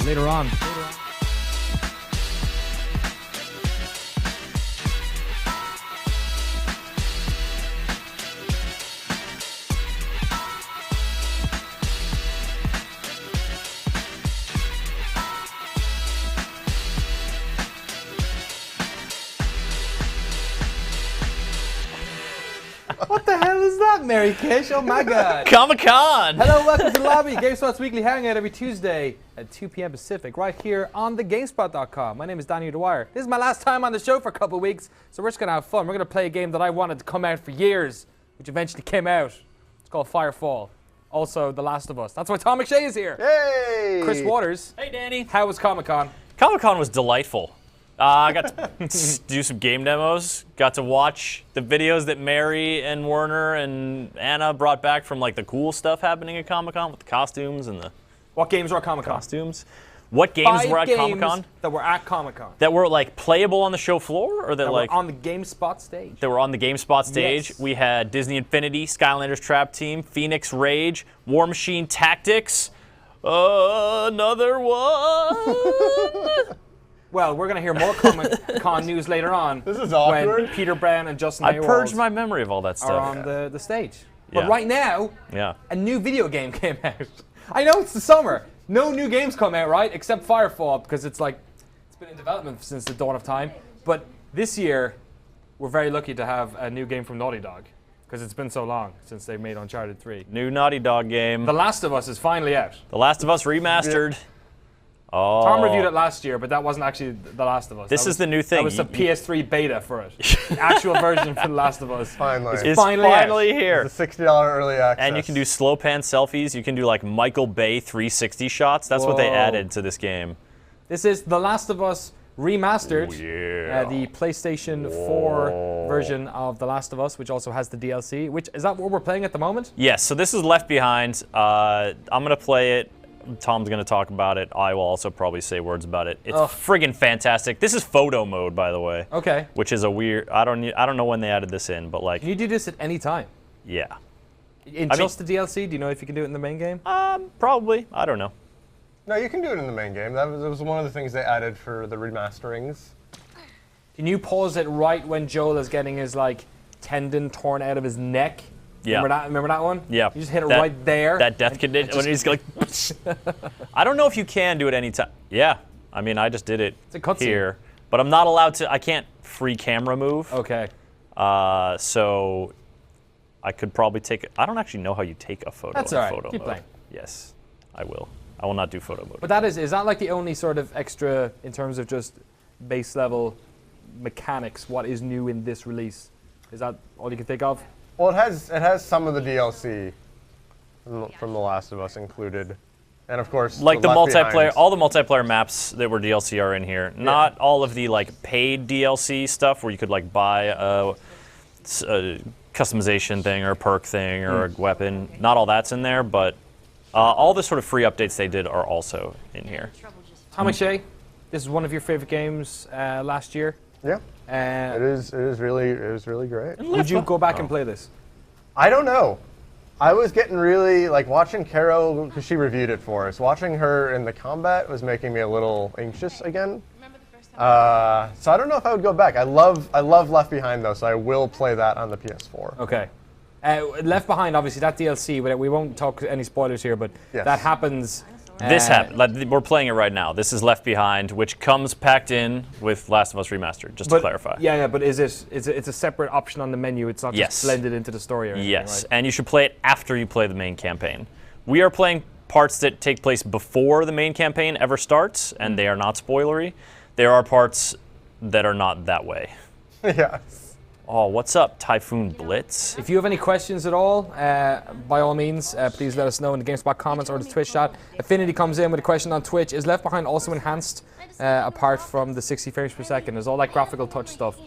later on. What the hell is that, Mary Kish? Oh my God. Comic-Con! Hello, welcome to the lobby. GameSpot's weekly hangout every Tuesday at 2 p.m. Pacific, right here on the GameSpot.com. My name is Danny Dwyer. This is my last time on the show for a couple of weeks, so we're just going to have fun. We're going to play a game that I wanted to come out for years, which eventually came out. It's called Firefall. Also, The Last of Us. That's why Tom McShay is here. Hey! Chris Waters. Hey, Danny. How was Comic-Con? Comic-Con was delightful. I got to do some game demos. Got to watch the videos that Mary and Werner and Anna brought back from like the cool stuff happening at Comic-Con with the costumes and the What games were at Comic-Con? costumes. What games were at Comic-Con? That were at Comic-Con. That were like playable on the show floor, or that like were on the GameSpot stage. that were on the GameSpot stage. Yes. We had Disney Infinity, Skylanders Trap Team, Phoenix Rage, War Machine Tactics, another one. Well, we're going to hear more Comic-Con news later on. This is awkward. When Peter Brown and Justin I Hayward purged my memory of all that are stuff. on the stage. But Yeah. right now, Yeah. a new video game came out. I know it's the summer. No new games come out, right? Except Firefall, because it's been in development since the dawn of time. But this year, we're very lucky to have a new game from Naughty Dog, because it's been so long since they made Uncharted 3. New Naughty Dog game. The Last of Us is finally out. The Last of Us remastered. Oh. Tom reviewed it last year, but that wasn't actually The Last of Us. This is the new thing. That was the PS3 beta for it. The actual version for The Last of Us. Finally. It's finally out. finally here. It's a $60 early access. And you can do slow pan selfies. You can do like Michael Bay 360 shots. That's what they Whoa. added to this game. This is The Last of Us Remastered. Oh, yeah. The PlayStation 4 version of The Last of Us, which also has the DLC. Is that what we're playing at the moment? Yes, so this is Left Behind. I'm going to play it. Tom's going to talk about it. I will also probably say words about it. It's friggin' fantastic. This is photo mode, by the way. Okay. Which is a weird. I don't know when they added this in, but like. Can you do this at any time? Yeah. In just the DLC? Do you know if you can do it in the main game? Probably. I don't know. No, you can do it in the main game. That was one of the things they added for the remasterings. Can you pause it right when Joel is getting his tendon torn out of his neck? Yeah. Remember that one? Yeah. You just hit it right there. That death condition. When he's like. I don't know if you can do it anytime. Yeah. I mean, I just did it It's a cutscene. here. But I'm not allowed to. I can't free camera move. Okay. So I could probably take it. I don't actually know how you take a photo That's in all right. photo Keep mode. playing. Yes, I will. I will not do photo mode. But is that like the only sort of extra in terms of just base level mechanics? What is new in this release? Is that all you can think of? Well, it has some of the DLC from The Last of Us included, and of course Like the Left multiplayer, Behind. all the multiplayer maps that were DLC are in here. Not all of the like paid DLC stuff where you could like buy a customization thing or a perk thing or a weapon. Not all that's in there, but all the sort of free updates they did are also in here. Tom McShay, this is one of your favorite games last year. Yeah, it was really great. Would you go back and play this? I don't know. I was getting really watching Carol because she reviewed it for us. Watching her in the combat was making me a little anxious again. So I don't know if I would go back. I love Left Behind though, so I will play that on the PS4. Okay. Left Behind, obviously, that DLC, we won't talk any spoilers here, but that happens. This happened. Like, we're playing it right now. This is Left Behind, which comes packed in with Last of Us Remastered, just to clarify. Yeah, but it's a separate option on the menu. It's not just blended into the story or anything, Yes, right? and you should play it after you play the main campaign. We are playing parts that take place before the main campaign ever starts, and they are not spoilery. There are parts that are not that way. Yeah. Oh, what's up, Typhoon Blitz? If you have any questions at all, by all means, please let us know in the GameSpot comments or the Twitch chat. Affinity comes in with a question on Twitch. Is Left Behind also enhanced apart from the 60 frames per second? There's all that graphical touch stuff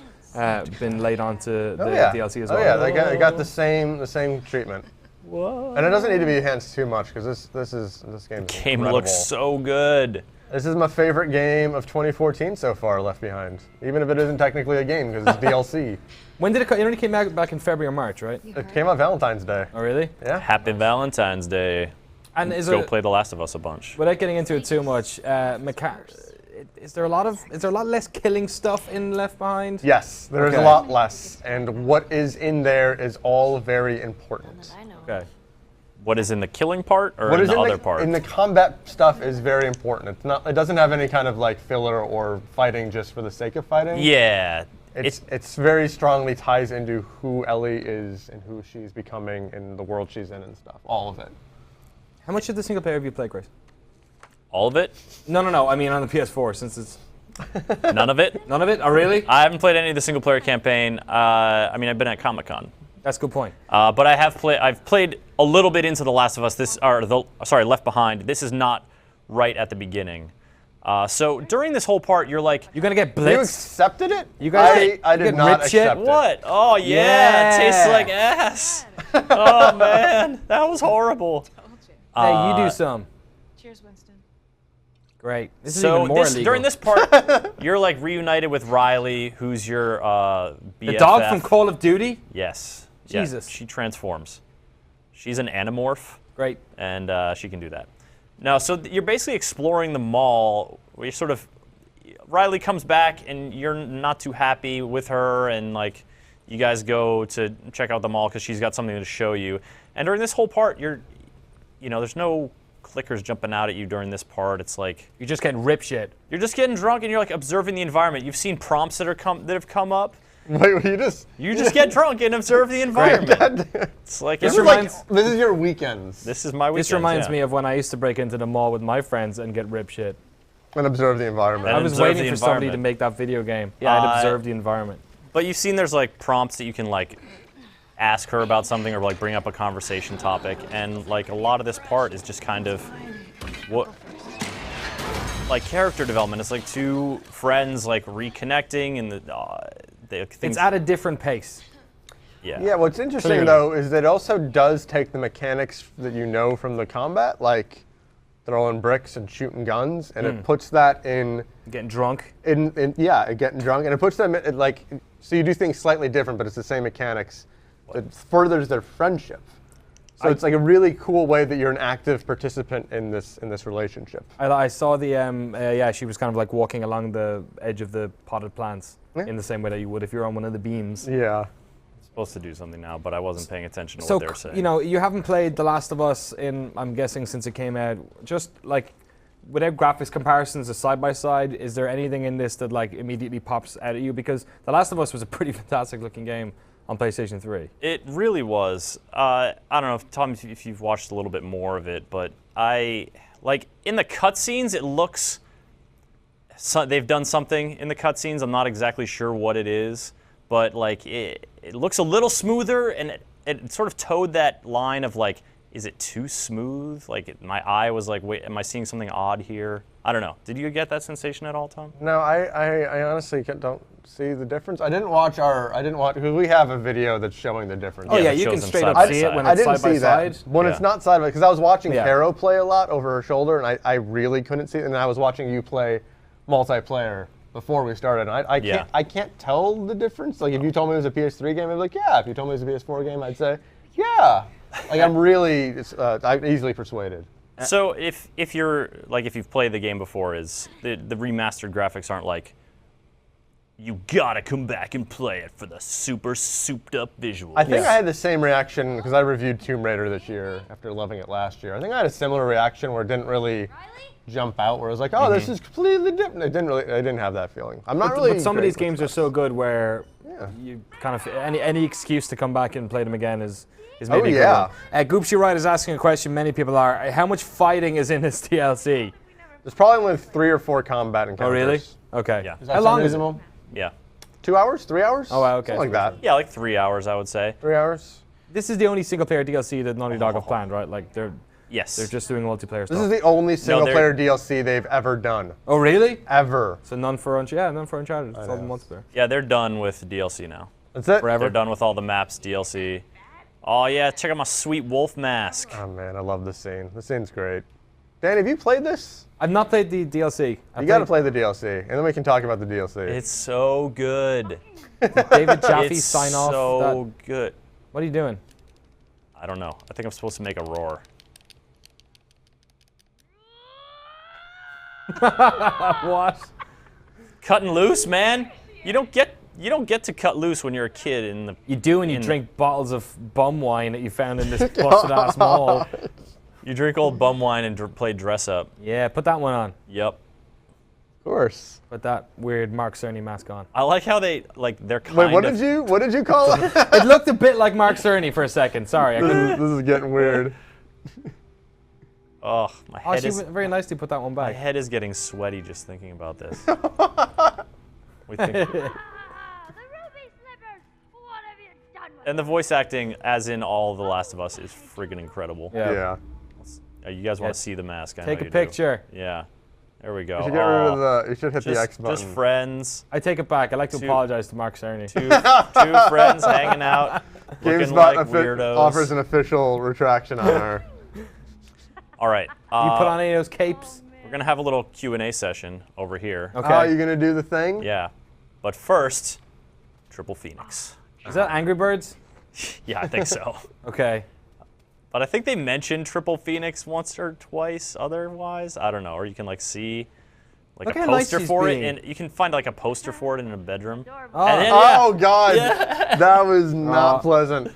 been laid onto the DLC as well. Oh yeah, they got the same treatment. Whoa. And it doesn't need to be enhanced too much because this game is Game incredible. looks so good. This is my favorite game of 2014 so far, Left Behind. Even if it isn't technically a game because it's DLC. When did it come? It only came out back in February or March, right? It came out Valentine's Day. Oh, really? Yeah. Happy Valentine's Day. And is go it, play The Last of Us a bunch. without getting into it too much, is there a lot less killing stuff in Left Behind? Yes, there is Okay. a lot less, and what is in there is all very important. Okay. What is in the killing part or What in is the other part? in the combat stuff is very important. It's not. It doesn't have any kind of like filler or fighting just for the sake of fighting. Yeah. It's very strongly ties into who Ellie is and who she's becoming and the world she's in and stuff. All of it. How much of the single player have you played, Grace? All of it? No. I mean on the PS4, since it's None of it? none of it. Oh, really? I haven't played any of the single player campaign. I mean, I've been at Comic-Con. That's a good point. But I've played a little bit into The Last of Us. Left Behind. This is not right at the beginning. So during this whole part, you're like, You're gonna get You blitzed. accepted it? You guys I get did not rip shit? accept it. what? Oh yeah, Yeah. tastes like ass. Oh man, that was horrible. Hey, you do some. Cheers, Winston. Great. This is So even more illegal. during this part, you're like reunited with Riley, who's your BFF. the dog from Call of Duty. Yes. Yeah, Jesus. she transforms. She's an animorph, Great. and she can do that. No, so you're basically exploring the mall. Where you sort of, Riley comes back, and you're not too happy with her, and like, you guys go to check out the mall because she's got something to show you. And during this whole part, there's no clickers jumping out at you during this part. It's like You're just getting rip shit. you're just getting drunk, and you're like observing the environment. You've seen prompts that have come up. Wait, You just get drunk and observe the environment. It's like This This is reminds- like this is your weekends. this is my weekend. This reminds me of when I used to break into the mall with my friends and get rip shit. And observe the environment. I And was observe waiting the for somebody to environment. make that video game. Yeah, I'd observe the environment. But you've seen there's like prompts that you can like ask her about something or like bring up a conversation topic, and like a lot of this part is just kind of what like character development. It's like two friends like reconnecting and the things. It's at a different pace. Yeah, what's interesting Clearly. though is that it also does take the mechanics that you know from the combat, like throwing bricks and shooting guns, and it puts that in Getting drunk. getting drunk, and it puts them in, like, so you do things slightly different, but it's the same mechanics. It furthers their friendship. So it's like a really cool way that you're an active participant in this relationship. I saw the she was kind of like walking along the edge of the potted plants in the same way that you would if you're on one of the beams. Yeah. Supposed to do something now, but I wasn't paying attention to So what they were saying. you haven't played The Last of Us in, I'm guessing, since it came out. Just like without graphics comparisons, a side by side, is there anything in this that like immediately pops out at you? Because The Last of Us was a pretty fantastic looking game on PlayStation 3. It really was. I don't know, Tom, if you've watched a little bit more of it, but like in the cutscenes, it looks. They've done something in the cutscenes. I'm not exactly sure what it is, but like it looks a little smoother, and it sort of towed that line of like, is it too smooth? Like my eye was like, wait, am I seeing something odd here? I don't know. Did you get that sensation at all, Tom? No, I honestly don't see the difference. I didn't watch because we have a video that's showing the difference. Oh yeah, it you shows can them straight side up by see side. it when I it's didn't side by see that. side. When it's Yeah. not side by, because I was watching Yeah. Caro play a lot over her shoulder, and I really couldn't see it, and I was watching you play multiplayer before we started, and I can't tell the difference. Like if you told me it was a PS3 game, I'd be like, yeah. If you told me it was a PS4 game, I'd say, yeah. Like I'm easily persuaded. So if you've played the game before, is the remastered graphics aren't like, you gotta come back and play it for the super souped up visuals. I think I had the same reaction because I reviewed Tomb Raider this year after loving it last year. I think I had a similar reaction where it didn't really jump out, where it was like, oh, this is completely different. I didn't have that feeling. I'm not really. But some of great these with games are stuff. so good where you kind of any excuse to come back and play them again is maybe a good yeah. one. Goopsy Wright is asking a question many people are. How much fighting is in this DLC? There's probably only 3 or 4 combat encounters. Oh really? Okay. Yeah. Is that How long is it? reasonable? Yeah. 2 hours? 3 hours? Oh, wow, okay. Something like that. Yeah, like 3 hours, I would say. 3 hours. This is the only single player DLC that Naughty Dog have planned, right? Like they're Yes. just doing multiplayer This stuff. is the only single they're- player DLC they've ever done. Oh really? Ever. So none for Uncharted. It's all the know. multiplayer. Yeah, they're done with DLC now. That's it? Forever. They're done with all the maps DLC. Oh yeah, check out my sweet wolf mask. Oh man, I love this scene. This scene's great. Dan, have you played this? I've not played the DLC. You gotta play the DLC, and then we can talk about the DLC. It's so good. David Jaffe It's sign off. so good. What are you doing? I don't know. I think I'm supposed to make a roar. What? Cutting loose, man. You don't get to cut loose when you're a kid in the. You do when you drink bottles of bum wine that you found in this busted ass mall. You drink old bum wine and play dress up. Yeah, put that one on. Yep. Of course. Put that weird Mark Cerny mask on. I like how they're kind Wait, what of. did you call it? It looked a bit like Mark Cerny for a second. Sorry, I couldn't. This is getting weird. Oh, my Oh, head she is. very nicely put that one My back. head is getting sweaty just thinking about this. We think, The ruby slippers! What have you done with and the voice acting, as in all of The Last of Us, is friggin' incredible. Yeah. You guys want to see the mask? I Take know a you picture. Do. Yeah. There we go. You should get rid of the. You should hit the X button. Just friends. I take it back. I like to Two- apologize to Mark Cerny. Two friends hanging out, looking GameSpot like weirdos. offers an official retraction on our. All right. You put on any of those capes? We're gonna have a little Q&A session over here. Okay. Oh, you gonna do the thing? Yeah. But first, Triple Phoenix. Is that Angry Birds? Yeah, I think so. Okay. But I think they mentioned Triple Phoenix once or twice. Otherwise, I don't know. Or you can like see like Look a how nice poster she's for being. it, and you can find like a poster for it in a bedroom. Oh. And then, Oh God, that was not pleasant.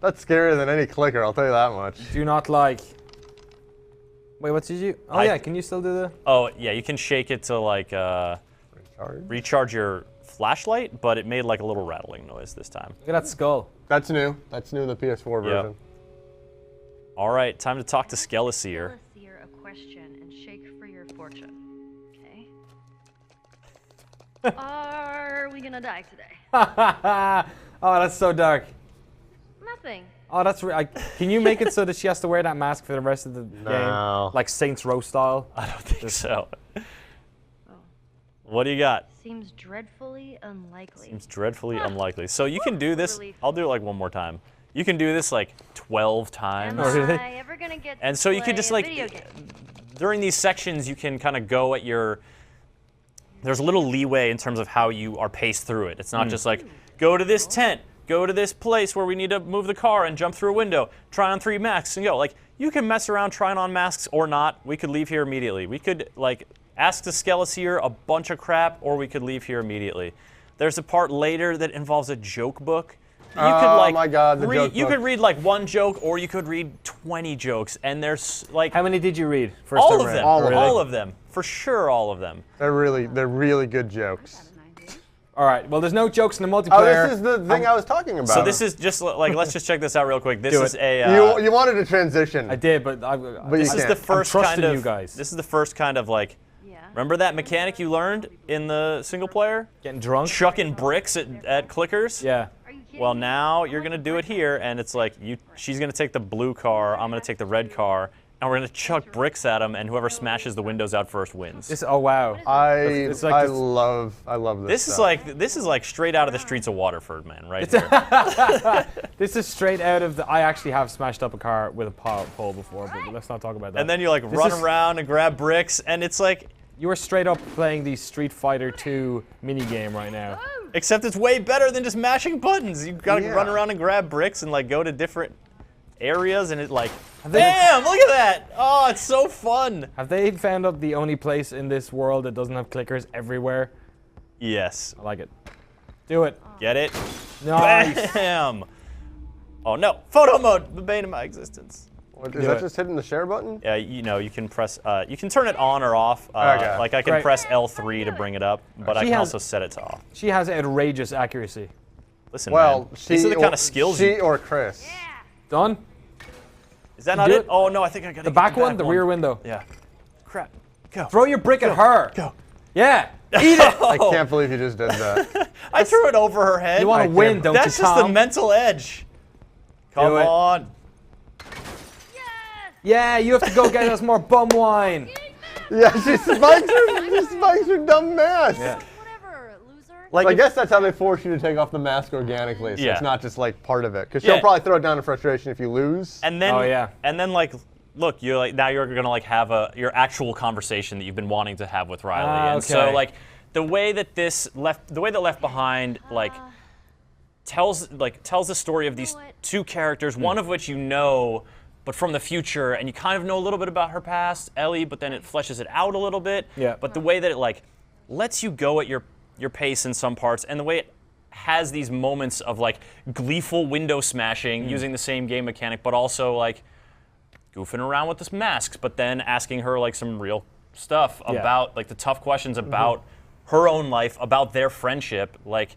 That's scarier than any clicker. I'll tell you that much. Do not like. Wait, what did you? Oh yeah, can you still do the? Oh yeah, you can shake it to like recharge your flashlight, but it made like a little rattling noise this time. Look at that skull. That's new. That's new in the PS4 version. All right, time to talk to Skelesier. Skelesier a question and shake for your fortune. Okay. Are we gonna die today? Oh, that's so dark. Nothing. Oh, that's. Can you make it so that she has to wear that mask for the rest of the No. game, like Saints Row style? I don't think so. Oh. What do you got? Seems dreadfully unlikely. Seems dreadfully unlikely. So you can do this. I'll do it like one more time. You can do this like 12 times. Am really? I ever gonna get And to so you could play just a like, video game? during these sections, you can kind of go at your, there's a little leeway in terms of how you are paced through it. It's not just like, go to this tent, go to this place where we need to move the car and jump through a window, try on 3 masks and go. Like, you can mess around trying on masks or not. We could leave here immediately. We could like ask the Skelesier a bunch of crap, or we could leave here immediately. There's a part later that involves a joke book. You could like my God, the joke you book. could read like 1 joke, or you could read 20 jokes, and there's like How many did you read? First all time of around? them, All of them. all of them, for sure, all of them. They're really good jokes. All right. Well, there's no jokes in the Oh, multiplayer. this is the thing I was talking about. So this is just like, let's just check this out real quick. This Do is it. a you wanted to transition. I did, but this you is can't. the first trusting kind of you guys. This is the first kind of like, Yeah. remember that mechanic you learned in the single player? getting drunk. Chucking bricks at clickers? Yeah. Are you kidding Well, me? now you're gonna do it here, and it's like she's gonna take the blue car, I'm gonna take the red car, and we're gonna chuck bricks at them, and whoever smashes the windows out first wins. This. Oh wow. I like this- love this. This is stuff. this is like straight out of the streets of Waterford, man, right here. This is straight out of the. I actually have smashed up a car with a pole before, but let's not talk about that. And then you like run is- around and grab bricks, and it's like, you are straight up playing the Street Fighter 2 mini game right now. except it's way better than just mashing buttons. You gotta Yeah. run around and grab bricks and like go to different areas, and it like, they- bam! Look at that! Oh, it's so fun. Have they found out the only place in this world that doesn't have clickers everywhere? Yes, I like it. Do it. get it? Nice. Bam! Oh no, photo mode, the bane of my existence. What, Do is that it. just hitting the share button? Yeah, you know, you can press, you can turn it on or off. Okay. Like I can Great. press L3 to bring it up, but I She can has- also set it to off. She has outrageous accuracy. Listen, Well, man, these are the kind of skills she you... or Chris. Done? Is that not do it? it. Oh no, I think I got The back one, the rear window. Yeah. Crap. Go. Throw your brick at her. Go. Yeah. Eat it. I can't believe you just did that. I threw it over her head. You want to can't- win, don't That's you, just Tom? the mental edge. Come Do it. on. Yes! Yeah, you have to go get us more bum wine. Yeah, she spikes her dumb mask. Yeah. Whatever, loser. Like, I guess that's how they force you to take off the mask organically, so Yeah. it's not just like part of it. Because Yeah. she'll probably throw it down in frustration if you lose. and then, Oh, yeah. and then like, look, you're like now you're gonna like have your actual conversation that you've been wanting to have with Riley, Ah, and so okay. like the way that Left Behind like tells the story of these know what? two characters, one of which you know but from the future, and you kind of know a little bit about her past, Ellie, but then it fleshes it out a little bit. Yeah. But the way that it like lets you go at your pace in some parts, and the way it has these moments of like gleeful window smashing using the same game mechanic, but also like goofing around with the masks, but then asking her like some real stuff about like the tough questions about her own life, about their friendship. Like,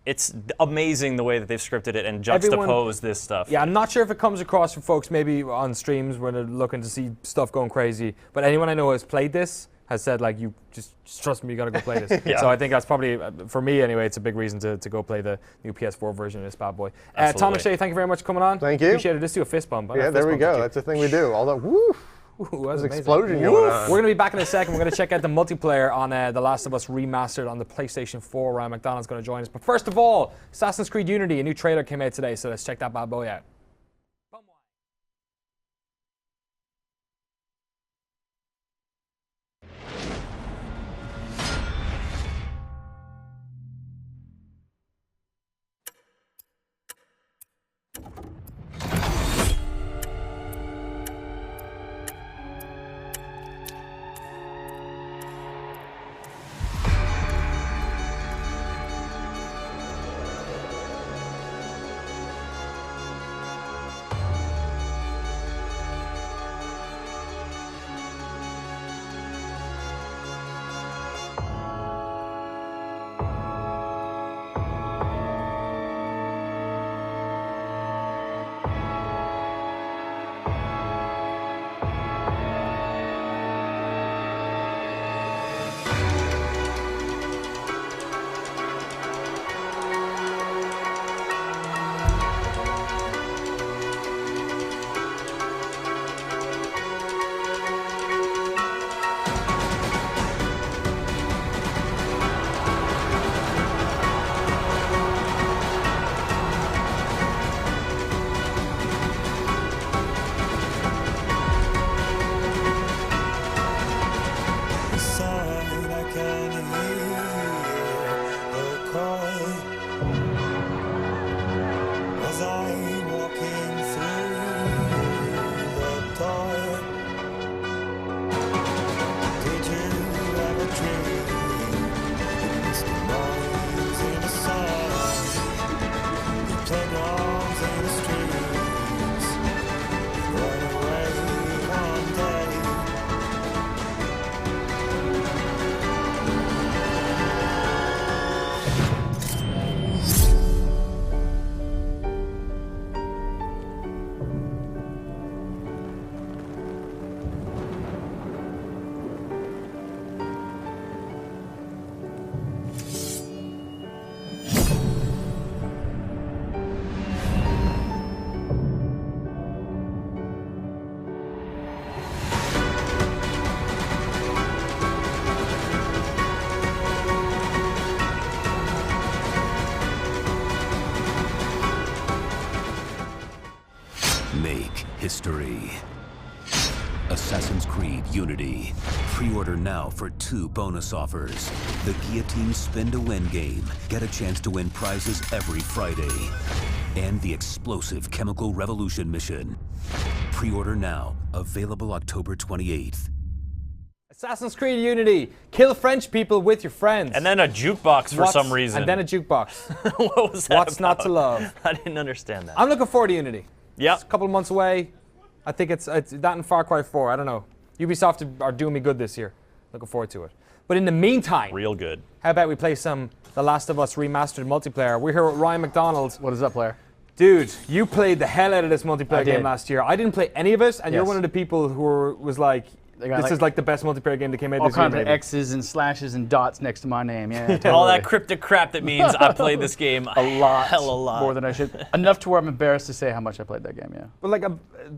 it's amazing the way that they've scripted it and juxtaposed this stuff. Yeah, I'm not sure if it comes across for folks maybe on streams when they're looking to see stuff going crazy, but anyone I know who has played this has said, like, you just trust me, you gotta go play this. So I think that's probably, for me anyway, it's a big reason to go play the new PS4 version of this bad boy. Tom and Shay, thank you very much for coming on. Thank you. Appreciate it. Let's do a fist bump. Yeah, there we go. That's the thing we do. All the woo. Ooh, that was amazing. Explosion going on. We're going to be back in a second. We're going to check out the multiplayer on The Last of Us Remastered on the PlayStation 4. Ryan McDonald's going to join us. But first of all, Assassin's Creed Unity, a new trailer came out today, so let's check that bad boy out. History. Assassin's Creed Unity. Pre-order now for 2 bonus offers. The Guillotine Spin to Win game. Get a chance to win prizes every Friday. And the explosive Chemical Revolution mission. Pre-order now. Available October 28th. Assassin's Creed Unity. Kill French people with your friends. And then a jukebox for some reason. And then a jukebox. What was that What's about? not to love? I didn't understand that. I'm looking forward to Unity. Yep. It's a couple of months away. I think it's that and Far Cry 4. I don't know. Ubisoft are doing me good this year. Looking forward to it. But in the meantime, real good. How about we play some The Last of Us Remastered multiplayer? We're here with Ryan McDonald. What is that, player? Dude, you played the hell out of this multiplayer game last year. I didn't play any of it, and you're one of the people who was like, this is like the best multiplayer game that came out this year. All kinds of X's and slashes and dots next to my name. Yeah, totally. All that cryptic crap that means I played this game a lot, hell a lot more than I should. Enough to where I'm embarrassed to say how much I played that game. Yeah. But like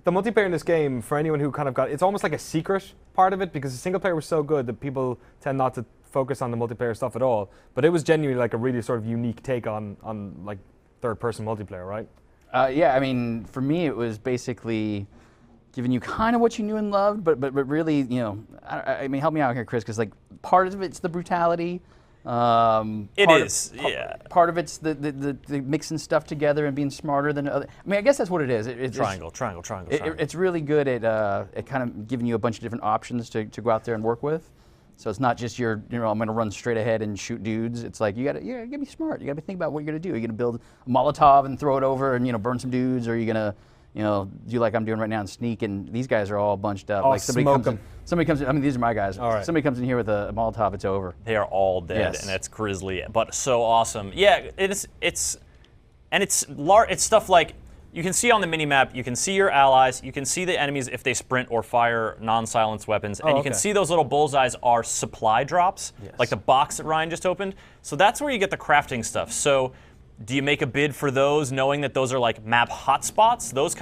the multiplayer in this game, for anyone who kind of it's almost like a secret part of it because the single player was so good that people tend not to focus on the multiplayer stuff at all. But it was genuinely like a really sort of unique take on like third-person multiplayer, right? Yeah, I mean, for me, it was basically giving you kind of what you knew and loved, but really, you know, I mean, help me out here, Chris, because like part of it's the brutality, It is, yeah. Part of it's the mixing stuff together and being smarter than other. I mean, I guess that's what it is. Triangle. It's really good at kind of giving you a bunch of different options to go out there and work with. So it's not just I'm going to run straight ahead and shoot dudes. It's like you got to be smart. You got to think about what you're going to do. Are you going to build a Molotov and throw it over and burn some dudes, or are you going to do like I'm doing right now and sneak? And these guys are all bunched up. Oh, like somebody comes in. I mean, these are my guys. All right. Somebody comes in here with a Molotov, it's over. They are all dead, Yes. and it's grisly, but so awesome. Yeah, it's stuff like you can see on the minimap, you can see your allies, you can see the enemies if they sprint or fire non-silenced weapons, and you can see those little bullseyes are supply drops, like the box that Ryan just opened. So that's where you get the crafting stuff. So do you make a bid for those, knowing that those are like map hotspots? Those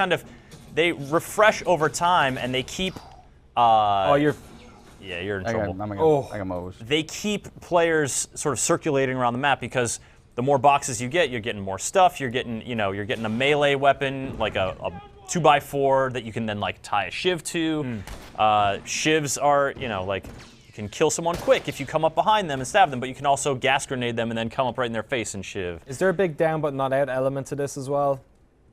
they refresh over time, and they keep. You're You're in trouble. I got Mo's. They keep players sort of circulating around the map because the more boxes you get, you're getting more stuff. You're getting, you're getting a melee weapon, like a 2x4 that you can then like tie a shiv to. Shivs are, like you can kill someone quick if you come up behind them and stab them, but you can also gas grenade them and then come up right in their face and shiv. Is there a big down but not out element to this as well?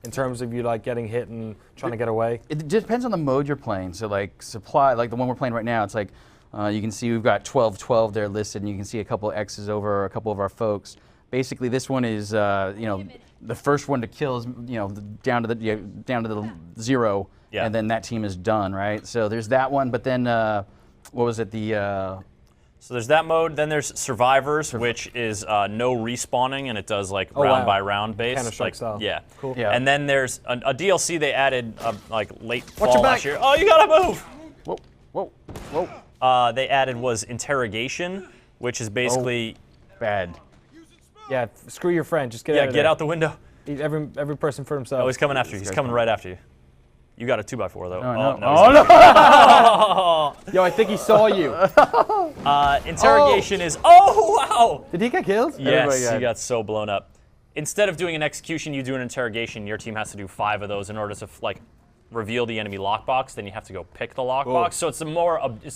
In terms of you like getting hit and trying to get away? It just depends on the mode you're playing. So like supply, like the one we're playing right now, it's like you can see we've got 12-12 there listed, and you can see a couple of X's over a couple of our folks. Basically, this one is the first one to kill is down to the 0, and then that team is done, right? So there's that one, but then what was it? So there's that mode. Then there's Survivors, which is no respawning, and it does like round by round base. Counter-Strike style. Yeah. Cool. Yeah. And then there's a DLC they added like late fall last year. Oh, you gotta move! Whoa. They added was Interrogation, which is basically Bad. Yeah, screw your friend. Just get out of get there. out the window. Every person for himself. Oh, he's coming after you. He's coming right after you. You got a 2x4 though. No. Yo, I think he saw you. Interrogation is. Oh wow! Did he get killed? Yes, he got so blown up. Instead of doing an execution, you do an interrogation. Your team has to do 5 of those in order to reveal the enemy lockbox. Then you have to go pick the lockbox. So it's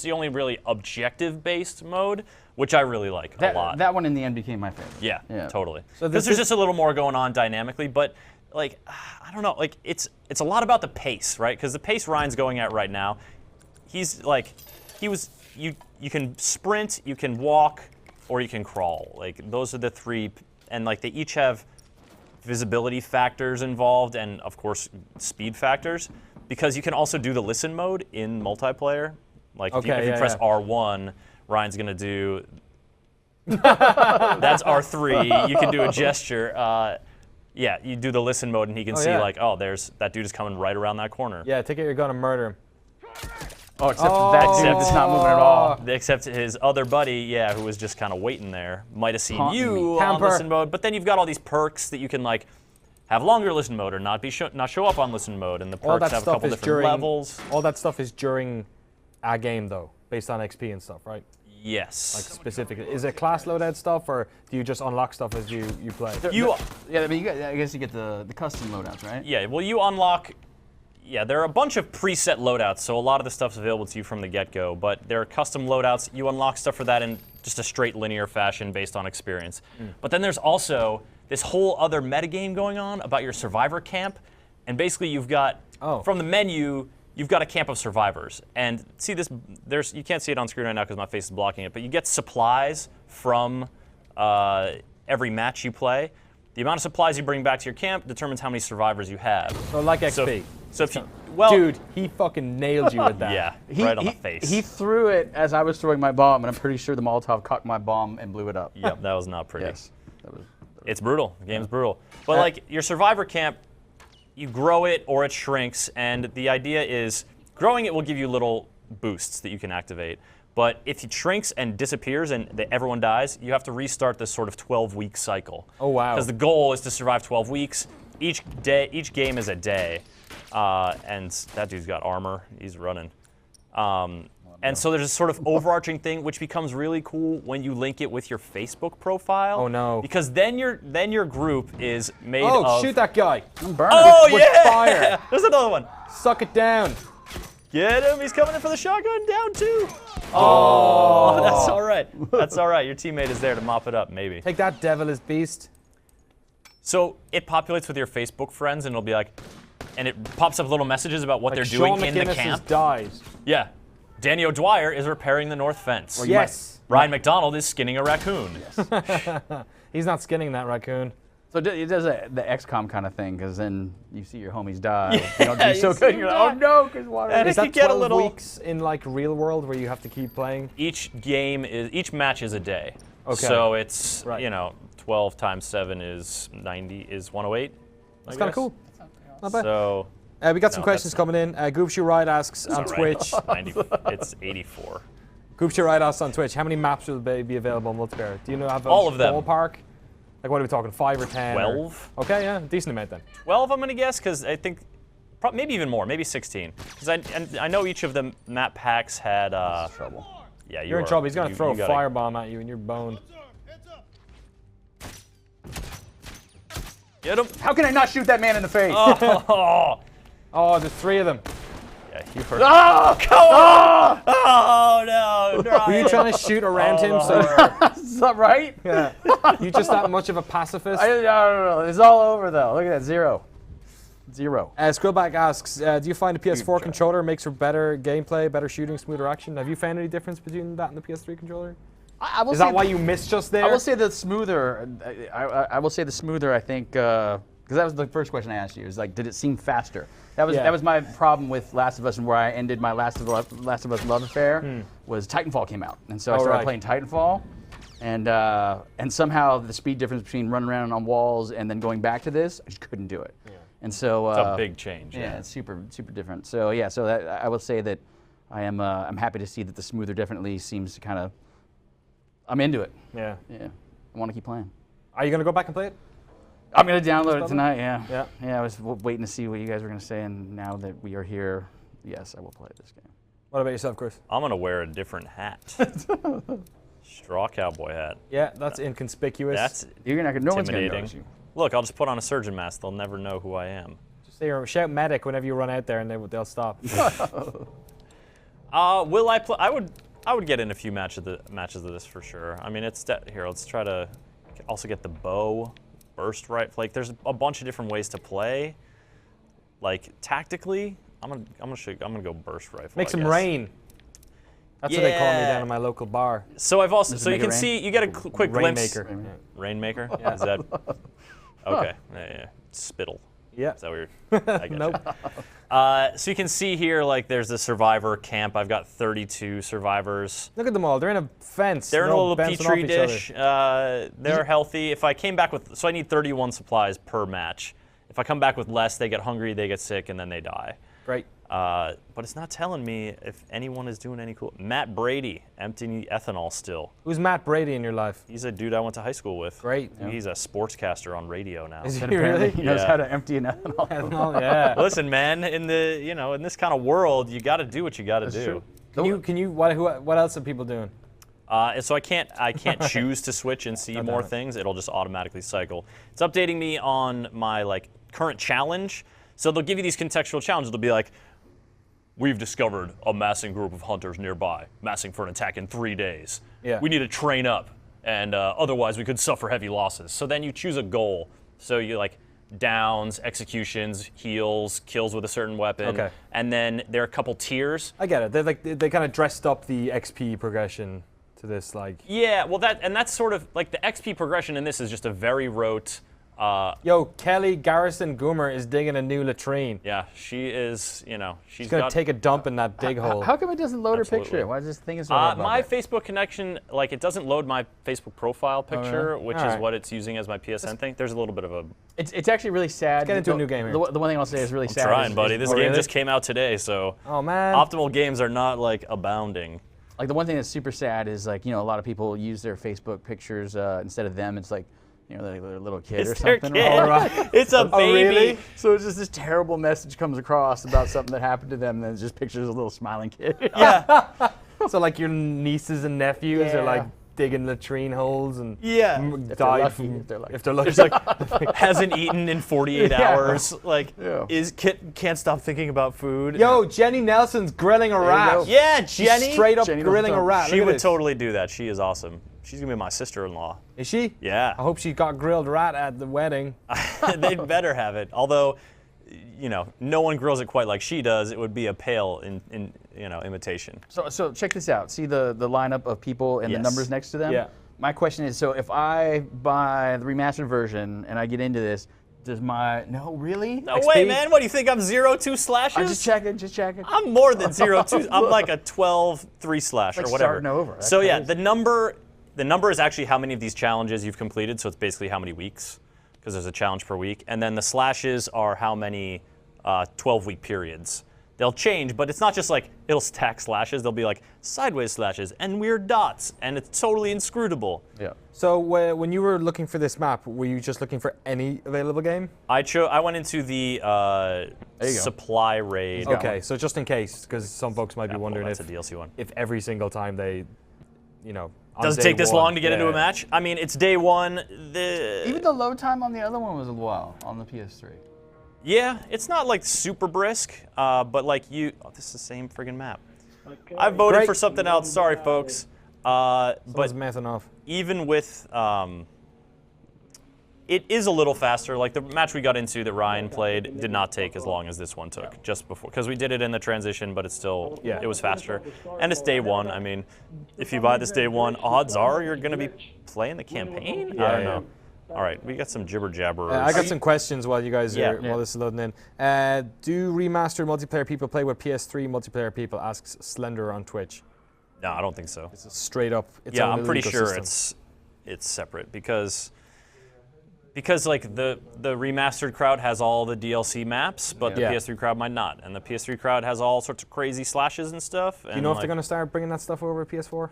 the only really objective-based mode, which I really like a lot. That one in the end became my favorite. Yeah, totally. So Because there's just a little more going on dynamically, but like I don't know, like it's a lot about the pace, right? Because the pace Ryan's going at right now, you can sprint, you can walk, or you can crawl. Like those are the 3, and like they each have visibility factors involved, and of course speed factors. Because you can also do the listen mode in multiplayer. Like if you press R1, Ryan's gonna do. That's R3. You can do a gesture. You do the listen mode, and he can see like, there's that dude is coming right around that corner. Yeah, take out your gun and murder him. Oh, except that dude is not moving at all. Except his other buddy, who was just kind of waiting there, might have seen Taunting you on listen mode. But then you've got all these perks that you can like have longer listen mode or not show up on listen mode, and the perks have a couple different levels. All that stuff is during a game though, based on XP and stuff, right? Yes. Like specifically, is it class loadout stuff, or do you just unlock stuff as you play? I guess you get the custom loadouts, right? Yeah. Well, you unlock. Yeah, there are a bunch of preset loadouts, so a lot of the stuff's available to you from the get-go, but there are custom loadouts. You unlock stuff for that in just a straight linear fashion based on experience. But then there's also this whole other metagame going on about your survivor camp, and basically you've got, from the menu, you've got a camp of survivors. And see this, you can't see it on screen right now because my face is blocking it, but you get supplies from every match you play. The amount of supplies you bring back to your camp determines how many survivors you have. So like XP. So if you, dude, he fucking nailed you with that. Yeah, right on the face. He threw it as I was throwing my bomb, and I'm pretty sure the Molotov caught my bomb and blew it up. Yep, that was not pretty. Yes. It's brutal. The game's brutal. But like your survivor camp, you grow it or it shrinks, and the idea is growing it will give you little boosts that you can activate. But if it shrinks and disappears and everyone dies, you have to restart this sort of 12-week cycle. Oh wow! Because the goal is to survive 12 weeks. Each game is a day, and that dude's got armor. He's running. And so there's a sort of overarching thing which becomes really cool when you link it with your Facebook profile. Oh no! Because then your group is made of. Oh, shoot that guy! I'm burning. Oh with yeah! fire. There's another one. Suck it down. Get him! He's coming in for the shotgun. Down 2. Oh, that's all right. That's all right. Your teammate is there to mop it up, maybe. Take that, devilish beast. So it populates with your Facebook friends, and it'll be like, and it pops up little messages about what they're doing in the camp. Dies. Yeah. Danny O'Dwyer is repairing the north fence. Well, yes. Ryan McDonald is skinning a raccoon. He's not skinning that raccoon. So it does the XCOM kind of thing, because then you see your homies die. You don't do so good. You're like, oh no, because water. And Is it that could get a 12 little. weeks in like real world where you have to keep playing? Each match is a day. Okay. So it's, Right. 12 times 7 is 90, is 108. That's kind of cool. Not bad. So. We got some No, questions that's coming in. Goopshoe Ride asks on Twitch. 90, it's 84. Goopshoe Ride asks on Twitch, how many maps will be available in multiplayer? Do you know have a All of them. ballpark? Like what are we talking, 5 or 10? 12? Okay, yeah, decent amount then. 12, I'm gonna guess, because I think, maybe even more, maybe 16. Because I know each of the map packs had. Trouble. Yeah, You're in trouble. He's gonna throw a gotta- firebomb at you and you're boned. Get him! How can I not shoot that man in the face? Oh, Oh, there's 3 of them. yeah, you heard. Oh, Oh no! Were you trying to shoot around him? So is that right? yeah. You just that much of a pacifist? I don't know. It's all over though. Look at that, 0. 0. Skrillback asks, do you find the PS4 try. controller makes for better gameplay, better shooting, smoother action? Have you found any difference between that and the PS3 controller? I will Is say that why you missed just there? I will say the smoother. I will say the smoother. I think because that was the first question I asked you. Is like, did it seem faster? That was my problem with Last of Us, and where I ended my Last of Us love affair was Titanfall came out, and so I started playing Titanfall, and somehow the speed difference between running around on walls and then going back to this, I just couldn't do it. Yeah. And so It's a big change. Yeah, it's super different. So yeah, so I will say that I'm happy to see that the smoother definitely seems to kind of. I'm into it. Yeah. Yeah, I want to keep playing. Are you going to go back and play it? I'm gonna download it tonight. Yeah. Yeah. I was waiting to see what you guys were gonna say, and now that we are here, yes, I will play this game. What about yourself, Chris? I'm gonna wear a different hat. Straw cowboy hat. Yeah, that's inconspicuous. That's You're not gonna. No one's gonna intimidating. notice you. Look, I'll just put on a surgeon mask. They'll never know who I am. Just say, shout medic whenever you run out there, and they'll stop. Will I play? I would get in a few matches of this for sure. I mean, here. Let's try to also get the bow, burst right. Like, there's a bunch of different ways to play. Like tactically, I'm gonna go burst rifle. Make some rain. That's what they call me down in my local bar. So I've also Does it make you can it rain? see you get a quick glimpse. Rainmaker. Rainmaker. Yeah. Is that okay? Yeah. Spittle. Yeah. Is that weird? I get Nope. So you can see here, like, there's the survivor camp. I've got 32 survivors. Look at them all. They're in a fence. They're in a little bouncing petri off each other. dish. They're healthy. If I came back with, so I need 31 supplies per match. If I come back with less, they get hungry, they get sick, and then they die. Great. But it's not telling me if anyone is doing any cool. Matt Brady, empty ethanol still. Who's Matt Brady in your life? He's a dude I went to high school with. Great. He's a sportscaster on radio now. Is he Apparently, really? he knows Yeah. how to empty an ethanol. Oh, yeah. Listen, man, in this kind of world, you got to do what you got to do. true. Can you? What else are people doing? And so I can't choose to switch and see more it. things. It'll just automatically cycle. It's updating me on my current challenge. So they'll give you these contextual challenges. They'll be like, we've discovered a massing group of hunters nearby, massing for an attack in 3 days. Yeah. We need to train up, and otherwise we could suffer heavy losses. So then you choose a goal. So you downs, executions, heals, kills with a certain weapon. Okay. And then there are a couple tiers. I get it. They kind of dressed up the XP progression to this Yeah, well that's sort of the XP progression in this is just a very rote. Yo, Kelly Garrison Goomer is digging a new latrine. Yeah, she is. She's She's gonna take a dump in that big hole. How come it doesn't load her Absolutely. picture? Why does this thing is so hard about my that? Facebook connection, it doesn't load my Facebook profile picture, which is Alright. what it's using as my PSN thing. There's a little bit of a. It's actually really sad. get into a new game here. The one thing I'll say is really sad. Trying, is- buddy. is- This Oh, game really? just came out today, so Oh man. optimal games are not abounding. the one thing that's super sad is a lot of people use their Facebook pictures instead of them. It's their little kid or It's their something. kid. All right. It's a baby. really? So it's just this terrible message comes across about something that happened to them, and then it's just pictures of a little smiling kid. So your nieces and nephews are digging latrine holes and Yeah. died lucky, from, if they're lucky. if they're lucky. It's like hasn't eaten in 48 hours. Like Yeah. can't stop thinking about food. Yo, Jenny Nelson's grilling a rat. go. Yeah, She's Jenny. straight up Jenny grilling a Nelson. rat. She Look at would this. totally do that. She is awesome. She's gonna be my sister-in-law. Is she? Yeah. I hope she got grilled rat at the wedding. They'd better have it. Although, you know, no one grills it quite like she does. It would be a pale imitation. So check this out. See the lineup of people and the Yes. numbers next to them? Yeah. My question is, so if I buy the remastered version and I get into this, does my, no, really? No XP? way, man. What do you think? I'm 0-2 slashes? I'm just checking, just checking. I'm more than 0-2. I'm like a 12-3 slash Like or whatever. starting over. That's So yeah, crazy. the number is actually how many of these challenges you've completed. So it's basically how many weeks, because there's a challenge per week. And then the slashes are how many 12-week periods. They'll change, but it's not just like it'll stack slashes. They'll be like sideways slashes and weird dots, and it's totally inscrutable. Yeah. So when you were looking for this map, were you just looking for any available game? I went into the you go. supply raid. Okay, so just in case, because some folks might be wondering that's if a DLC one. if every single time they, on Does it day take this one- long to get into a yeah. match? I mean, it's day one. Even the load time on the other one was a while on the PS3. Yeah, it's not like super brisk, but like this is the same friggin' map. I voted Great. for something else. Sorry, folks. But Someone's messing off. even with, it is a little faster. Like the match we got into that Ryan played did not take as long as this one took just before, because we did it in the transition, but it's still, Yeah. it was faster. And it's day one. I mean, if you buy this day one, odds are you're gonna be playing the campaign. I don't yeah. know. All right, we got some jibber jabber. I got some questions while you guys Yeah. are, while this is loading in. Do remastered multiplayer people play with PS3 multiplayer people? Asks Slender on Twitch. No, I don't think so. It's straight up. Its Yeah, own I'm little pretty sure ecosystem. it's separate because like the remastered crowd has all the DLC maps, but the Yeah. PS3 crowd might not, and the PS3 crowd has all sorts of crazy slashes and stuff. Do you know if they're going to start bringing that stuff over to PS4?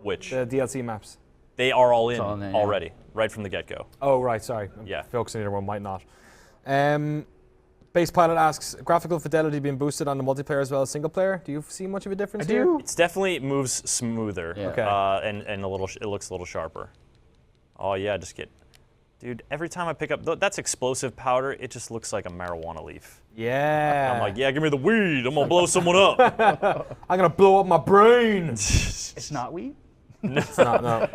which The DLC maps. they are all in all in there, yeah. already, right from the get-go. Oh, right, sorry. Yeah. Folks in the other one might not. Base Pilot asks, graphical fidelity being boosted on the multiplayer as well as single player? Do you see much of a difference here? do. It's definitely moves smoother, Yeah. Okay. and it looks a little sharper. Oh yeah, dude. Every time I pick up that's explosive powder, it just looks like a marijuana leaf. Yeah. I'm like, yeah, give me the weed. I'm gonna blow someone up. I'm going to blow up my brain. It's not weed? It's not, no.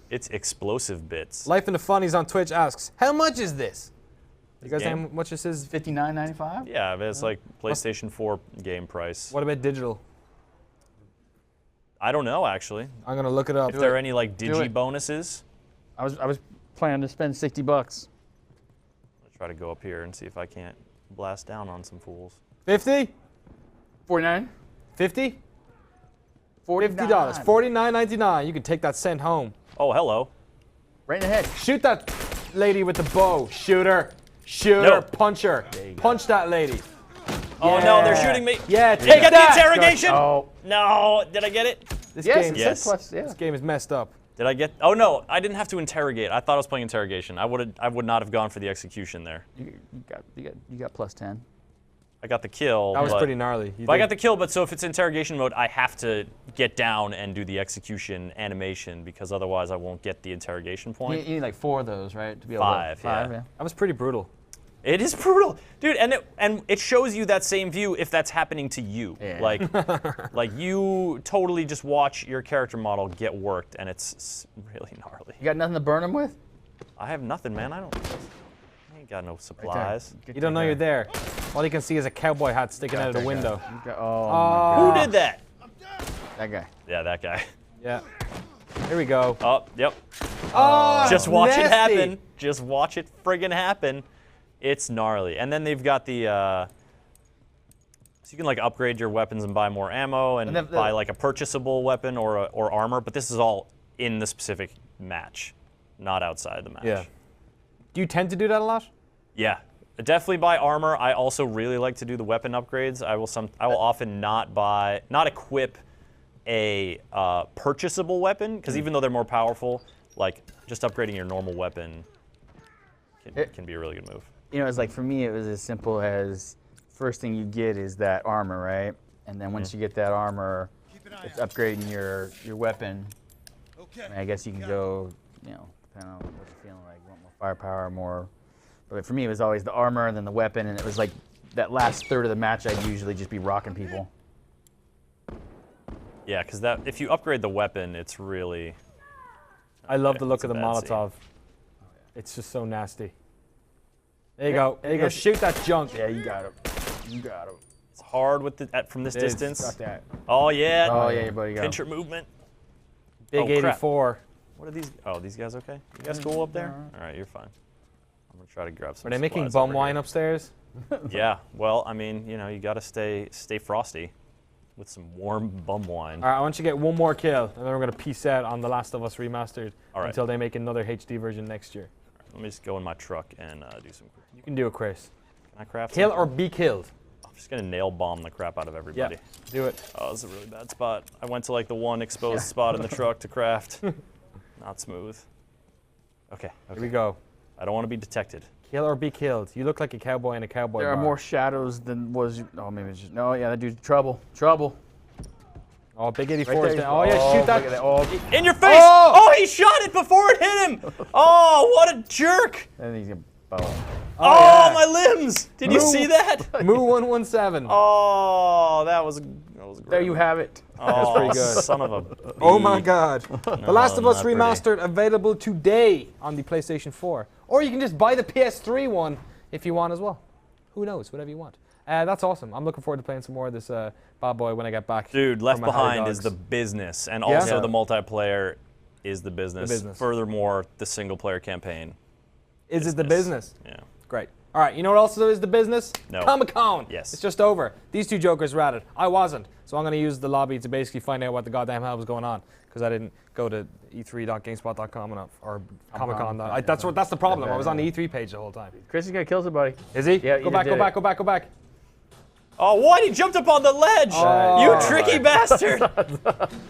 It's explosive bits. Life in the Funnies on Twitch asks, how much is this? You guys know game? how much this is? $59.95? Yeah, but it's like PlayStation 4 game price. What about digital? I don't know actually. I'm going to look it up. If there are any like Do digi it. bonuses, I was planning to spend $60. I'll try to go up here and see if I can't blast down on some fools. 50? 49? 50? $49. $50. $49.99. You can take that cent home. Oh, hello. Right in the head. Shoot that lady with the bow. Shoot her. Shoot No. her. Punch her. Punch that lady. Oh no, they're shooting me. Yeah, Take take out that. the interrogation. Oh. No, did I get it? This Yes, game, it Yes. said plus, yeah. this game is messed up. Did I get? Oh no, I didn't have to interrogate. I thought I was playing interrogation. I would not have gone for the execution there. You got plus 10. I got the kill. That was but- pretty gnarly. You But I did- got the kill, but so if it's interrogation mode, I have to get down and do the execution animation because otherwise I won't get the interrogation You point. need like 4 of those, right? To be able Five, to, 5, yeah. yeah. That was pretty brutal. It is brutal, dude, and it shows you that same view if that's happening to you. Yeah. Like you totally just watch your character model get worked, and it's really gnarly. You got nothing to burn them with? I have nothing, man. I ain't got no supplies. You don't know you're there. All you can see is a cowboy hat sticking out of the that guy. window. Oh, Who did that? that guy. Yeah, that guy. Yeah. Here we go. Oh, yep. Oh, Just watch it nasty. happen. Just watch it friggin' happen. It's gnarly. And then they've got the, so you can like upgrade your weapons and buy more ammo and And the- buy like a purchasable weapon or armor, but this is all in the specific match, not outside the match. Yeah. Do you tend to do that a lot? Yeah. Definitely buy armor. I also really like to do the weapon upgrades. I will often not equip a purchasable weapon, because even though they're more powerful, like just upgrading your normal weapon can be a really good move. You know, it's like for me, it was as simple as first thing you get is that armor, right? And then once you get that armor, it's upgrading your weapon. I mean, I guess you can go, you know, depending on what you're feeling like. You want more firepower, more. But for me, it was always the armor and then the weapon, and it was like that last third of the match, I'd usually just be rocking people. Yeah, because that if you upgrade the weapon, it's really. I love the look it's of a the bad scene. Molotov. It's just so nasty. There you go. There you go. Shoot that junk. Yeah, you got him. You got him. It's hard with from this distance. Got that. Oh yeah. Oh yeah, buddy. Go. Pincher movement. Big Oh, crap. 84. What are these? Oh, these guys okay? You guys cool up there? All right, you're fine. I'm gonna try to grab some. Are they making supplies bum over wine here. upstairs? Yeah. Well, I mean, you know, you gotta stay frosty with some warm bum wine. All right, I want you to get one more kill, and then we're gonna peace out on The Last of Us Remastered All right. until they make another HD version next year. Let me just go in my truck and do some. You can do it, Chris. Can I craft? Kill some? or be killed. I'm just gonna nail bomb the crap out of everybody. Yeah, do it. Oh, this is a really bad spot. I went to like the one exposed spot in the truck to craft. Not smooth. Okay. Here we go. I don't want to be detected. Kill or be killed. You look like a cowboy in a cowboy There are bar. more shadows than was. Oh, maybe it's just. No, yeah, that dude's trouble. Trouble. Oh, big 84 Right is there. down. Oh, yeah, shoot that. Look at that. Oh, In your face! Oh! Oh, he shot it before it hit him! Oh, what a jerk! and he's gonna bow. Oh, yeah. my limbs! Did you see that? Moo 117. Oh, that was great. There you have it. Oh, pretty good. son of a. Oh my God. The Last of Us not pretty. Remastered available today on the PlayStation 4. Or you can just buy the PS3 one if you want as well. Who knows? Whatever you want. That's awesome. I'm looking forward to playing some more of this bad boy when I get back. Dude, Left from my Hard Behind is the Dogs. business, and Yeah? also Yeah. the multiplayer is the business. The business. Furthermore, the single player campaign. Is it the business? Yeah. Great. All right, you know what else is the business? No. Comic-Con. Yes. It's just over. These two jokers were at it. I wasn't. So I'm going to use the lobby to basically find out what the goddamn hell was going on because I didn't go to e3.gamespot.com or Comic-Con. That's the problem. I was on the E3 page the whole time. Chris is gonna kill somebody. Is he? Yeah, Go you back, did go it. back, go back, go back. Oh, what? He jumped up on the ledge! Oh. You tricky bastard!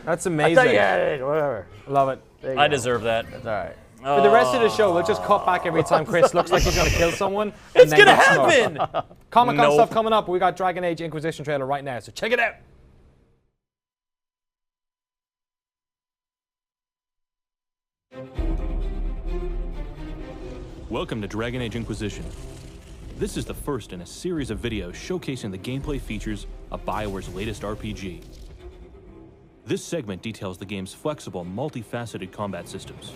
That's I amazing. thought you had it. Whatever. Love it. There you I go. deserve that. That's all right. For the rest of the show, we'll just cut back every time Chris looks like he's going to kill someone. It's and then gonna get smoked. happen! Comic-Con Nope. stuff coming up. We got Dragon Age Inquisition trailer right now, so check it out. Welcome to Dragon Age Inquisition. This is the first in a series of videos showcasing the gameplay features of BioWare's latest RPG. This segment details the game's flexible, multifaceted combat systems.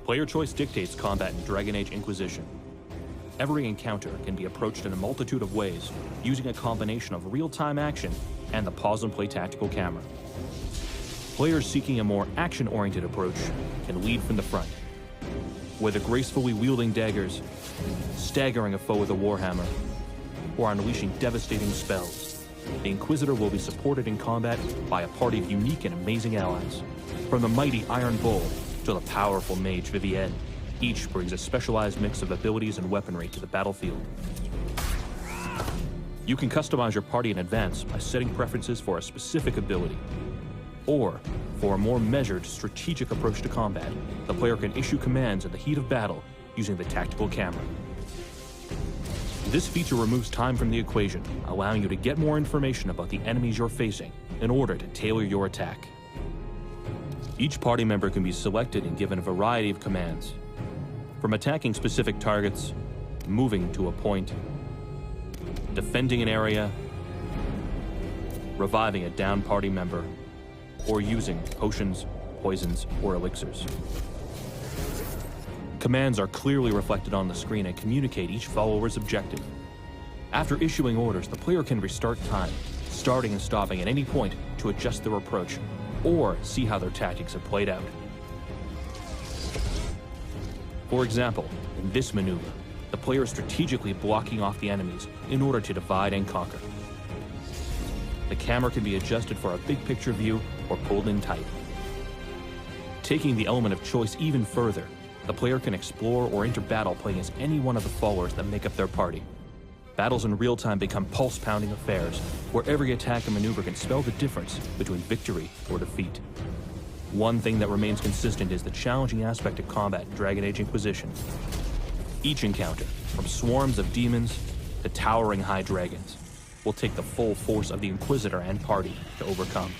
Player choice dictates combat in Dragon Age Inquisition. Every encounter can be approached in a multitude of ways, using a combination of real-time action and the pause-and-play tactical camera. Players seeking a more action-oriented approach can lead from the front, whether gracefully wielding daggers, staggering a foe with a warhammer, or unleashing devastating spells. The Inquisitor will be supported in combat by a party of unique and amazing allies. From the mighty Iron Bull to the powerful mage Vivienne, each brings a specialized mix of abilities and weaponry to the battlefield. You can customize your party in advance by setting preferences for a specific ability. Or, for a more measured, strategic approach to combat, the player can issue commands in the heat of battle using the tactical camera. This feature removes time from the equation, allowing you to get more information about the enemies you're facing in order to tailor your attack. Each party member can be selected and given a variety of commands, from attacking specific targets, moving to a point, defending an area, reviving a downed party member, or using potions, poisons, or elixirs. Commands are clearly reflected on the screen and communicate each follower's objective. After issuing orders, the player can restart time, starting and stopping at any point to adjust their approach, or see how their tactics have played out. For example, in this maneuver, the player is strategically blocking off the enemies in order to divide and conquer. The camera can be adjusted for a big picture view or pulled in tight. Taking the element of choice even further, the player can explore or enter battle playing as any one of the followers that make up their party. Battles in real time become pulse-pounding affairs, where every attack and maneuver can spell the difference between victory or defeat. One thing that remains consistent is the challenging aspect of combat in Dragon Age Inquisition. Each encounter, from swarms of demons to towering high dragons, will take the full force of the Inquisitor and party to overcome.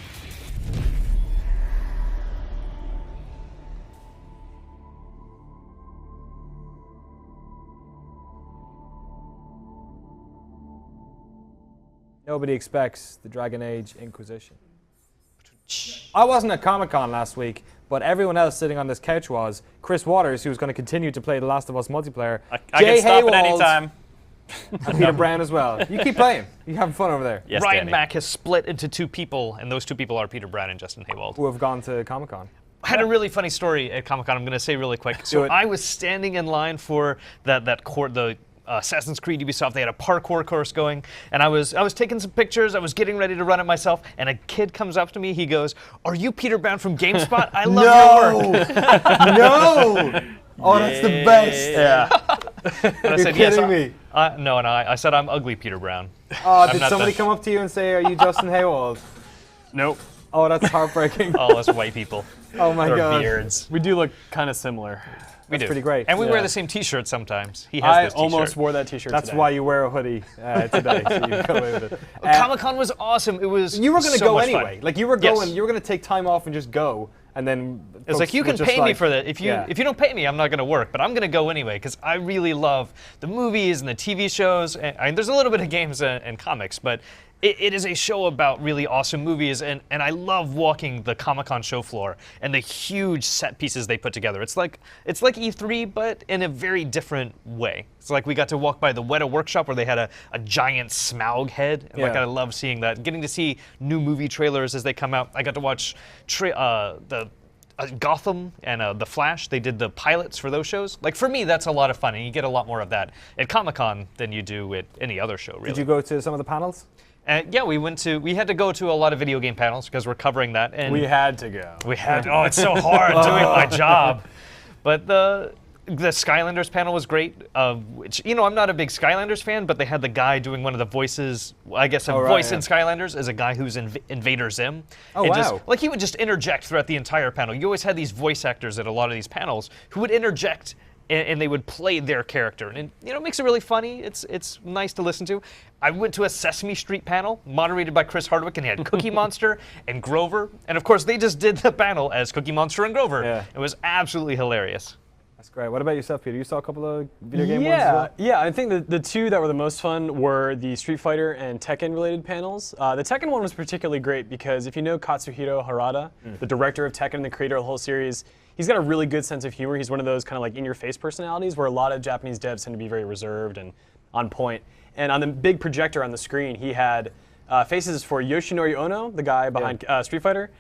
Nobody expects the Dragon Age Inquisition. I wasn't at Comic-Con last week, but everyone else sitting on this couch was. Chris Waters, who was going to continue to play The Last of Us multiplayer. I can stop at any time. And Peter Brown as well. You keep playing. You're having fun over there. Yes, Ryan Danny. Mack has split into 2 people, and those 2 people are Peter Brown and Justin Haywald. Who have gone to Comic-Con. I had a really funny story at Comic-Con I'm going to say really quick. So it. I was standing in line for the Assassin's Creed Ubisoft. They had a parkour course going, and I was taking some pictures. I was getting ready to run it myself, and a kid comes up to me. He goes, "Are you Peter Brown from GameSpot? I love your work." No! Oh, that's the best. Yeah. And I You're said, kidding me. No, and I said, "I'm ugly, Peter Brown." Oh, did not somebody the- come up to you and say, "Are you Justin Haywald?" Nope. Oh, that's heartbreaking. Oh, us white people. Oh my Their god. beards. We do look kind of similar. We do. pretty great. And we Yeah. wear the same T-shirt sometimes. He has I this T-shirt. almost wore that T-shirt That's today. why you wear a hoodie today, so you go away with it. Comic-Con was awesome. It was You were going to so go much fun. anyway. Like you were Yes. going, you were going to take time off and just go, and then It's like, you can pay me for that. If you Yeah. if you don't pay me, I'm not going to work. But I'm going to go anyway because I really love the movies and the TV shows. And there's a little bit of games and comics, but it is a show about really awesome movies. And I love walking the Comic-Con show floor and the huge set pieces they put together. It's like E3, but in a very different way. It's like we got to walk by the Weta Workshop where they had a giant Smaug head. And like Yeah. I love seeing that. Getting to see new movie trailers as they come out. I got to watch Gotham and The Flash. They did the pilots for those shows. Like for me, that's a lot of fun, and you get a lot more of that at Comic-Con than you do at any other show, really. Did you go to some of the panels? Yeah, we had to go to a lot of video game panels because we're covering that. And We had to go. we had. Oh, it's so hard doing my job. But the Skylanders panel was great. Which, I'm not a big Skylanders fan, but they had the guy doing one of the voices. I guess a voice in Skylanders is a guy who's Invader Zim. Oh, and wow. Like he would just interject throughout the entire panel. You always had these voice actors at a lot of these panels who would interject. And they would play their character, and it makes it really funny. It's nice to listen to. I went to a Sesame Street panel moderated by Chris Hardwick, and he had Cookie Monster and Grover, and of course they just did the panel as Cookie Monster and Grover. Yeah. It was absolutely hilarious. That's great. What about yourself, Peter? You saw a couple of video game ones as well? Yeah. I think the 2 that were the most fun were the Street Fighter and Tekken related panels. The Tekken one was particularly great because if you know Katsuhiro Harada, the director of Tekken and the creator of the whole series, he's got a really good sense of humor. He's one of those kind of like in-your-face personalities where a lot of Japanese devs tend to be very reserved and on point. And on the big projector on the screen, he had faces for Yoshinori Ono, the guy behind Street Fighter,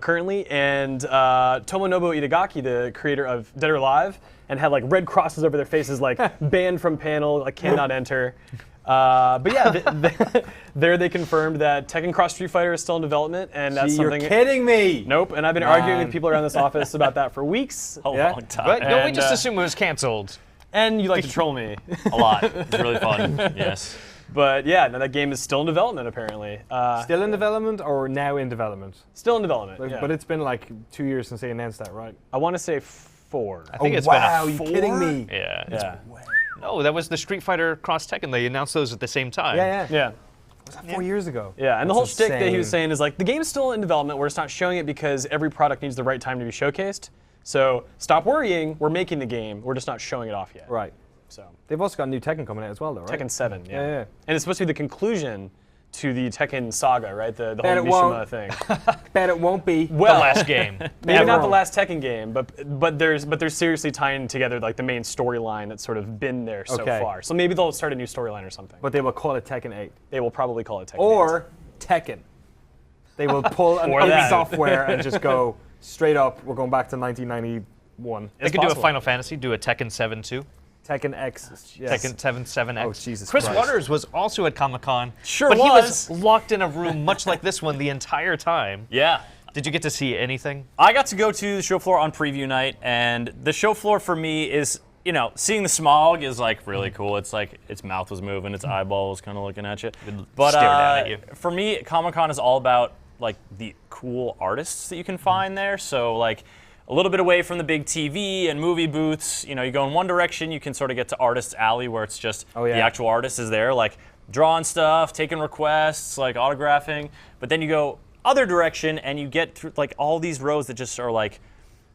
currently, and Tomonobu Itagaki, the creator of Dead or Alive, and had like red crosses over their faces, like banned from panel, like cannot enter. But yeah, there they confirmed that Tekken Cross Street Fighter is still in development, and that's You're something. kidding me! Nope, and I've been arguing with people around this office about that for weeks. A long time. But don't we And, just assume it was canceled? And you like to troll me. A lot. It's really fun. Yes. But yeah, no, that game is still in development apparently. Still in development or now in development? Still in development. But, yeah. but it's been like 2 years since they announced that, right? I want to say 4. I think it's wow, been a you kidding 4? me? Yeah. Yeah. No, that was the Street Fighter Cross Tekken. They announced those at the same time. Yeah. Yeah. Was that 4 years ago? Yeah, and the That's whole shtick that he was insane. saying is like the game's still in development. We're just not showing it because every product needs the right time to be showcased. So stop worrying. We're making the game. We're just not showing it off yet. Right. So They've also got a new Tekken coming out as well, though, right? Tekken 7. Yeah. Yeah. And it's supposed to be the conclusion to the Tekken saga, right? The Bet whole it won't. Mishima thing. Bet it won't be. The last game. Maybe not Ever. the last Tekken game, but there's seriously tying together like the main storyline that's sort of been there so Okay. far. So maybe they'll start a new storyline or something. But they will call it Tekken 8. They will probably call it Tekken. 8. Or Tekken. They will pull an Or old that. software and just go straight up. We're going back to 1991. They could do a Final Fantasy, do a Tekken 7 too. Tekken X. Yes. Tekken 7X. Oh, Jesus Chris Christ. Waters was also at Comic-Con. Sure but was. he was locked in a room much like this one the entire time. Yeah. Did you get to see anything? I got to go to the show floor on preview night, and the show floor for me is, seeing the Smaug is like really cool. It's like its mouth was moving, its eyeball was kind of looking at you. But staring down at you. for me, Comic-Con is all about like the cool artists that you can find there. So like a little bit away from the big TV and movie booths. You go in one direction, you can sort of get to Artist's Alley where it's just Oh, yeah. the actual artist is there, like drawing stuff, taking requests, like autographing. But then you go other direction and you get through like all these rows that just are like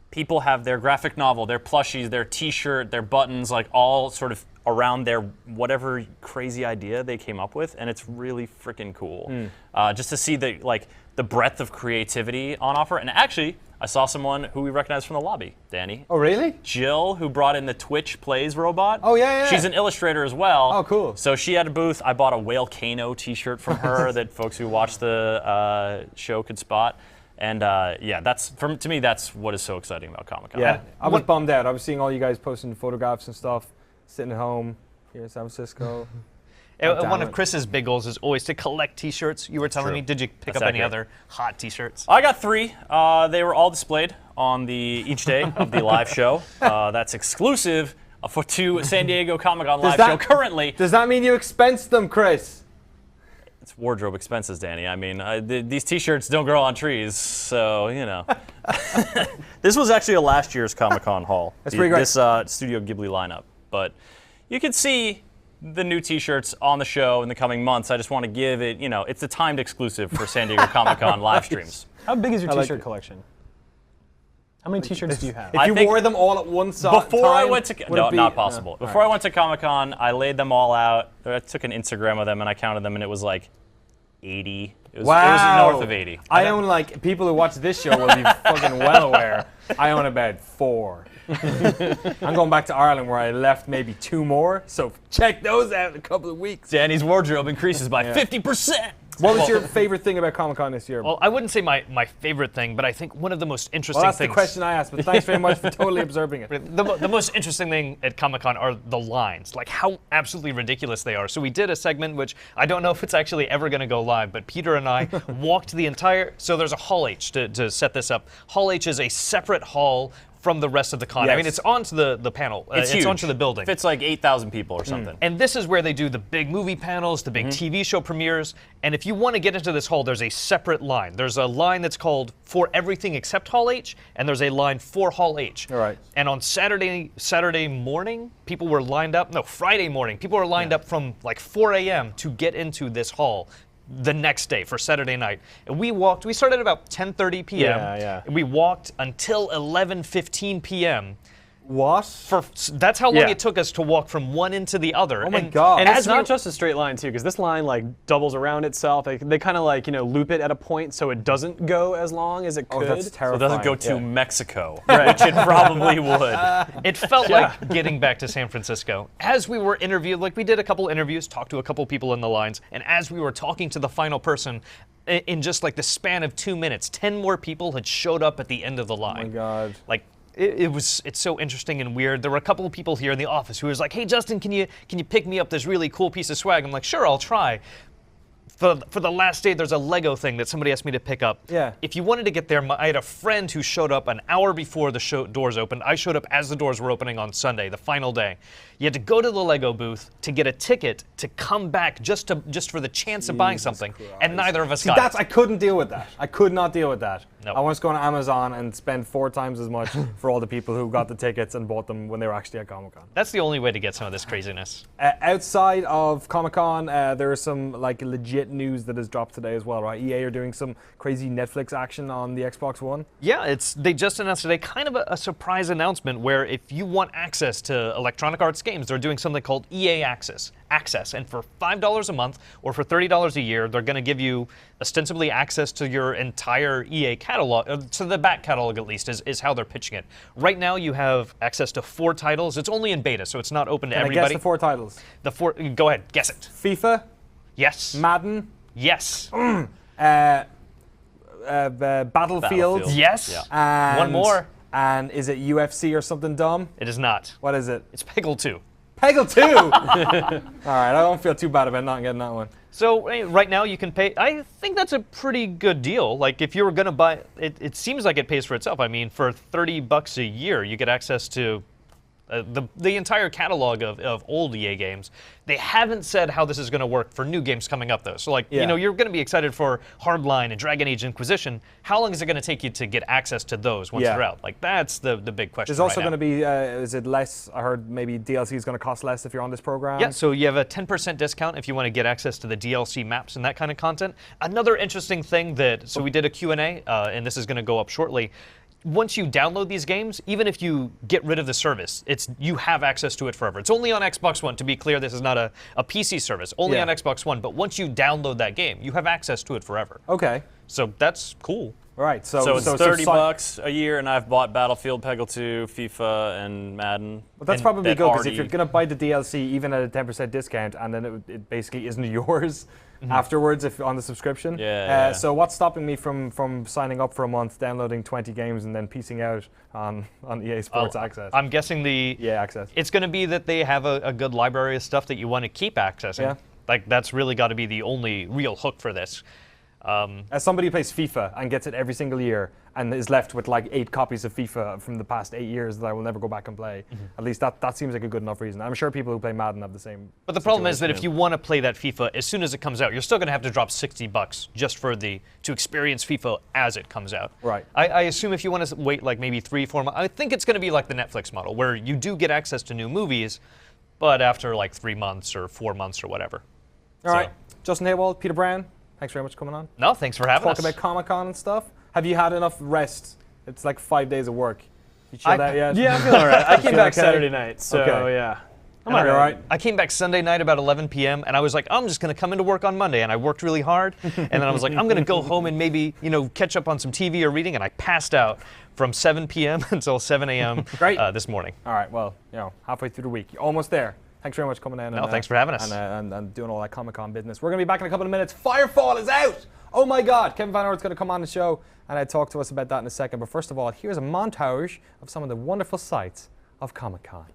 people have their graphic novel, their plushies, their T-shirt, their buttons, like all sort of around their whatever crazy idea they came up with, and it's really freaking cool. Just to see the breadth of creativity on offer. And actually, I saw someone who we recognize from the lobby, Danny. Oh, really? Jill, who brought in the Twitch Plays robot. Oh, yeah. She's an illustrator as well. Oh, cool. So she had a booth. I bought a Whale Kano t-shirt from her that folks who watch the show could spot. And yeah, to me, that's what is so exciting about Comic-Con. Yeah, I was bummed out. I was seeing all you guys posting photographs and stuff, sitting at home here in San Francisco. One of Chris's big goals is always to collect T-shirts. You were telling me, did you pick up any other hot T-shirts? I got 3. They were all displayed on each day of the live show. That's exclusive to San Diego Comic-Con live show currently. Does that mean you expense them, Chris? It's wardrobe expenses, Danny. I mean, these T-shirts don't grow on trees, so, you know. This was actually a last year's Comic-Con haul. That's pretty great. This Studio Ghibli lineup. But you can see the new T-shirts on the show in the coming months. I just want to give it, it's a timed exclusive for San Diego Comic-Con live streams. How big is your T-shirt collection? How many T-shirts do you have? If you wore them all at one time, I went to not possible. Before I went to Comic-Con, I laid them all out. I took an Instagram of them and I counted them, and it was like 80. It was north of 80. I own people who watch this show will be fucking well aware. I own about 4. I'm going back to Ireland where I left maybe 2 more, so check those out in a couple of weeks. Danny's wardrobe increases by 50%. What was your favorite thing about Comic-Con this year? Well, I wouldn't say my favorite thing, but I think one of the most interesting things. Well, that's things. the question I asked, but thanks very much for totally observing it. The most interesting thing at Comic-Con are the lines, like how absolutely ridiculous they are. So we did a segment, which I don't know if it's actually ever going to go live, but Peter and I walked the entire. So there's a Hall H to set this up. Hall H is a separate hall from the rest of the con. Yes. I mean, it's onto the panel. It's huge. Onto the building. Fits like 8,000 people or something. And this is where they do the big movie panels, the big TV show premieres. And if you want to get into this hall, there's a separate line. There's a line that's called For Everything Except Hall H, and there's a line for Hall H. All right. And on Saturday morning, people were lined up. No, Friday morning, people were lined up from like 4 a.m. to get into this hall the next day for Saturday night. And we started at about 10:30 p.m. And we walked until 11:15 p.m. What? That's how long it took us to walk from one end to the other. Oh my God. And it's not just a straight line too, because this line doubles around itself. They kind of loop it at a point so it doesn't go as long as it could. Oh, that's terrifying. So it doesn't go to Mexico, which it probably would. It felt like getting back to San Francisco. As we were interviewed, we did a couple interviews, talked to a couple people in the lines, and as we were talking to the final person, in just the span of 2 minutes, 10 more people had showed up at the end of the line. Oh my God. It's so interesting and weird. There were a couple of people here in the office who was like, "Hey Justin, can you pick me up this really cool piece of swag?" I'm like, "Sure, I'll try." For the last day, there's a Lego thing that somebody asked me to pick up. Yeah. If you wanted to get there, I had a friend who showed up an hour before the doors opened. I showed up as the doors were opening on Sunday, the final day. You had to go to the Lego booth to get a ticket to come back just for the chance of buying something, and neither of us got it. I couldn't deal with that. I could not deal with that. Nope. I once go on Amazon and spend 4 times as much for all the people who got the tickets and bought them when they were actually at Comic-Con. That's the only way to get some of this craziness. Outside of Comic-Con, there is some legit news that has dropped today as well, right? EA are doing some crazy Netflix action on the Xbox One. Yeah, they just announced today kind of a surprise announcement where if you want access to Electronic Arts games, they're doing something called EA Access. And for $5 a month or for $30 a year, they're going to give you ostensibly access to your entire EA catalog, to the back catalog at least, is how they're pitching it. Right now, you have access to 4 titles. It's only in beta, so it's not open to everybody. Can I guess the 4 titles? Go ahead, guess it. FIFA? Yes. Madden? Yes. Battlefield? Yes. Yeah. And, one more. And is it UFC or something dumb? It is not. What is it? It's Peggle 2. Peggle 2! All right, I don't feel too bad about not getting that one. So right now you can pay, I think that's a pretty good deal. If you were going to buy, it seems like it pays for itself. I mean, for $30 a year, you get access to the entire catalog of old EA games. They haven't said how this is going to work for new games coming up, though. So, you're going to be excited for Hardline and Dragon Age Inquisition. How long is it going to take you to get access to those once they're out? That's the big question. There's also going to be, is it less? I heard maybe DLC is going to cost less if you're on this program. Yeah, so you have a 10% discount if you want to get access to the DLC maps and that kind of content. Another interesting thing so we did a Q&A, and this is going to go up shortly. once you download these games, even if you get rid of the service, you have access to it forever. It's only on Xbox One. To be clear, this is not a PC service. Only on Xbox One. But once you download that game, you have access to it forever. Okay. So that's cool. All right. So it's $30 a year, and I've bought Battlefield, Peggle 2, FIFA, and Madden. Well, that's probably good, because if you're going to buy the DLC, even at a 10% discount, and then it basically isn't yours afterwards if on the subscription. Yeah. So what's stopping me from signing up for a month, downloading 20 games, and then piecing out on EA Sports Access? I'm guessing Access. It's going to be that they have a good library of stuff that you want to keep accessing. Yeah. Like, that's really got to be the only real hook for this. As somebody who plays FIFA and gets it every single year and is left with like 8 copies of FIFA from the past 8 years that I will never go back and play, at least that seems like a good enough reason. I'm sure people who play Madden have the same. But the problem is that if you want to play that FIFA as soon as it comes out, you're still going to have to drop $60 just for to experience FIFA as it comes out. Right. I assume if you want to wait like maybe 3-4 months, I think it's going to be like the Netflix model where you do get access to new movies, but after like 3 months or 4 months or whatever. All right. Justin Haywald, Peter Brown, thanks very much for coming on. No, thanks for having us. Talk about Comic-Con and stuff. Have you had enough rest? It's like 5 days of work. You chilled out yet? Yeah, I'm feeling all right. I came back okay? Saturday night, so yeah. I'm all right. I came back Sunday night about 11 p.m. and I was like, I'm just going to come into work on Monday, and I worked really hard. And then I was like, I'm going to go home and maybe catch up on some TV or reading, and I passed out from 7 p.m. until 7 a.m. This morning. All right, well, halfway through the week, you're almost there. Thanks very much for coming in. No, thanks for having us. And doing all that Comic-Con business. We're going to be back in a couple of minutes. Firefall is out! Oh my God, Kevin Van Ort's going to come on the show and talk to us about that in a second. But first of all, here's a montage of some of the wonderful sights of Comic-Con.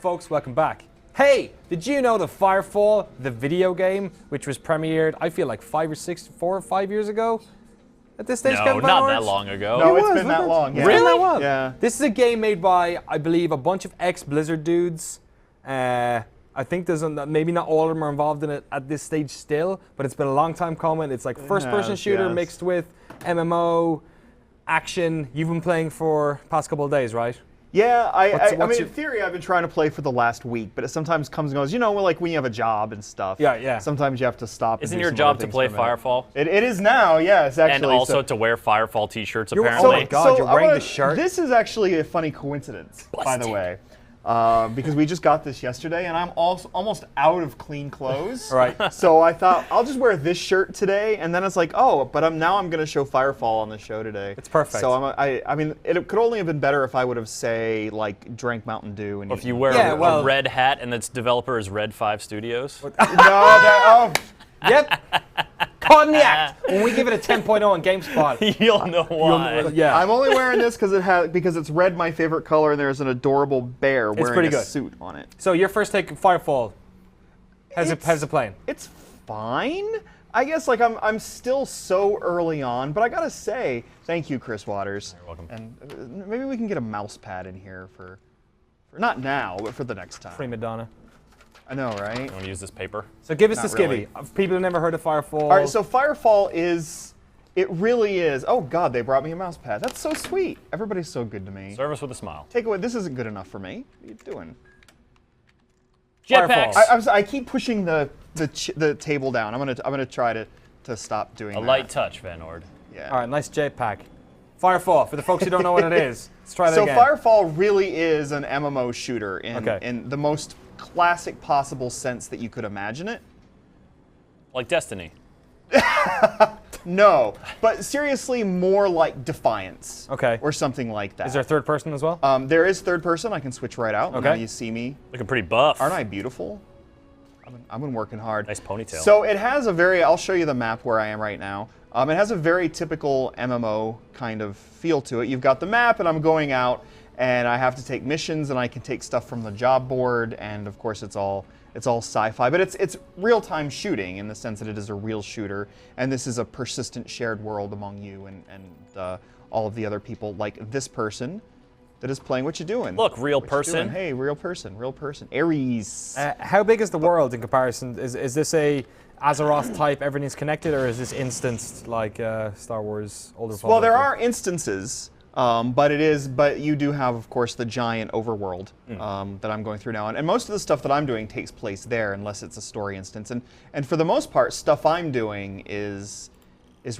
Folks, welcome back. Hey, did you know that Firefall, the video game, which was premiered, I feel like 4 or 5 years ago? at this stage? No, Kevin not Van that Orange? long ago. No, it's was, been that wasn't it? long. Yeah. It's been that long. Yeah. This is a game made by, I believe, a bunch of ex-Blizzard dudes. I think there's maybe not all of them are involved in it at this stage still, but it's been a long time coming. It's like first-person shooter yes. mixed with MMO, action. You've been playing for past couple of days, right? Yeah, I what's mean, your- in theory, I've been trying to play for the last week, but it sometimes comes and goes. You know, like when you have a job and stuff. Yeah, yeah. Sometimes you have to stop. Isn't and do your some job other to things play for a minute. Firefall? It is now, yes, actually. And also so- to wear Firefall t-shirts, You're- apparently. oh my God, you're I wearing wanna- the shirt. This is actually a funny coincidence, by the way. Because we just got this yesterday, and I'm also almost out of clean clothes. Right. So I thought I'll just wear this shirt today, and then it's like, oh, but I'm going to show Firefall on the show today. It's perfect. So I mean, it could only have been better if I would have say drank Mountain Dew and Or if you wear Yeah, a well- red hat and its developer is Red 5 Studios. Yep. Caught in the act. When we give it a 10.0 on GameSpot. You'll know why. Yeah. I'm only wearing this because it's red, my favorite color, and there's an adorable bear wearing pretty a good. suit on it. So your first take of Firefall. How's it playing? It's fine. I guess I'm still so early on, but I gotta say, thank you, Chris Waters. You're welcome. And maybe we can get a mouse pad in here for not now, but for the next time. Prima donna. I know, right? You want to use this paper? So give us Not the skivvy. really. People who never heard of Firefall. All right, so Firefall it really is. Oh God, they brought me a mouse pad. That's so sweet. Everybody's so good to me. Service with a smile. Take away. This isn't good enough for me. What are you doing? Jetpacks. I keep pushing the table down. I'm gonna try to stop doing A that. light touch, Van Ord. Yeah. All right, nice jetpack. Firefall, for the folks who don't know what it is. Let's try that So again. Firefall really is an MMO shooter Okay. in the most classic possible sense that you could imagine it. Like Destiny. No, but seriously, more like Defiance. Okay. Or something like that. Is there a third person as well? There is third person. I can switch right out. Okay. Now you see me. Looking pretty buff. Aren't I beautiful? I've been working hard. Nice ponytail. So it has I'll show you the map where I am right now. It has a very typical MMO kind of feel to it. You've got the map, and I'm going out, and I have to take missions, and I can take stuff from the job board, and of course it's all sci-fi, but it's real-time shooting in the sense that it is a real shooter, and this is a persistent shared world among you and all of the other people, like this person that is playing. What you doing? Look, real What you person. doing? Hey, real person. Ares. How big is the world in comparison? Is this a Azeroth type, everything's connected, or is this instanced like Star Wars Old Republic? Well, there are instances, but you do have, of course, the giant overworld that I'm going through now, and most of the stuff that I'm doing takes place there, unless it's a story instance, and for the most part, stuff I'm doing is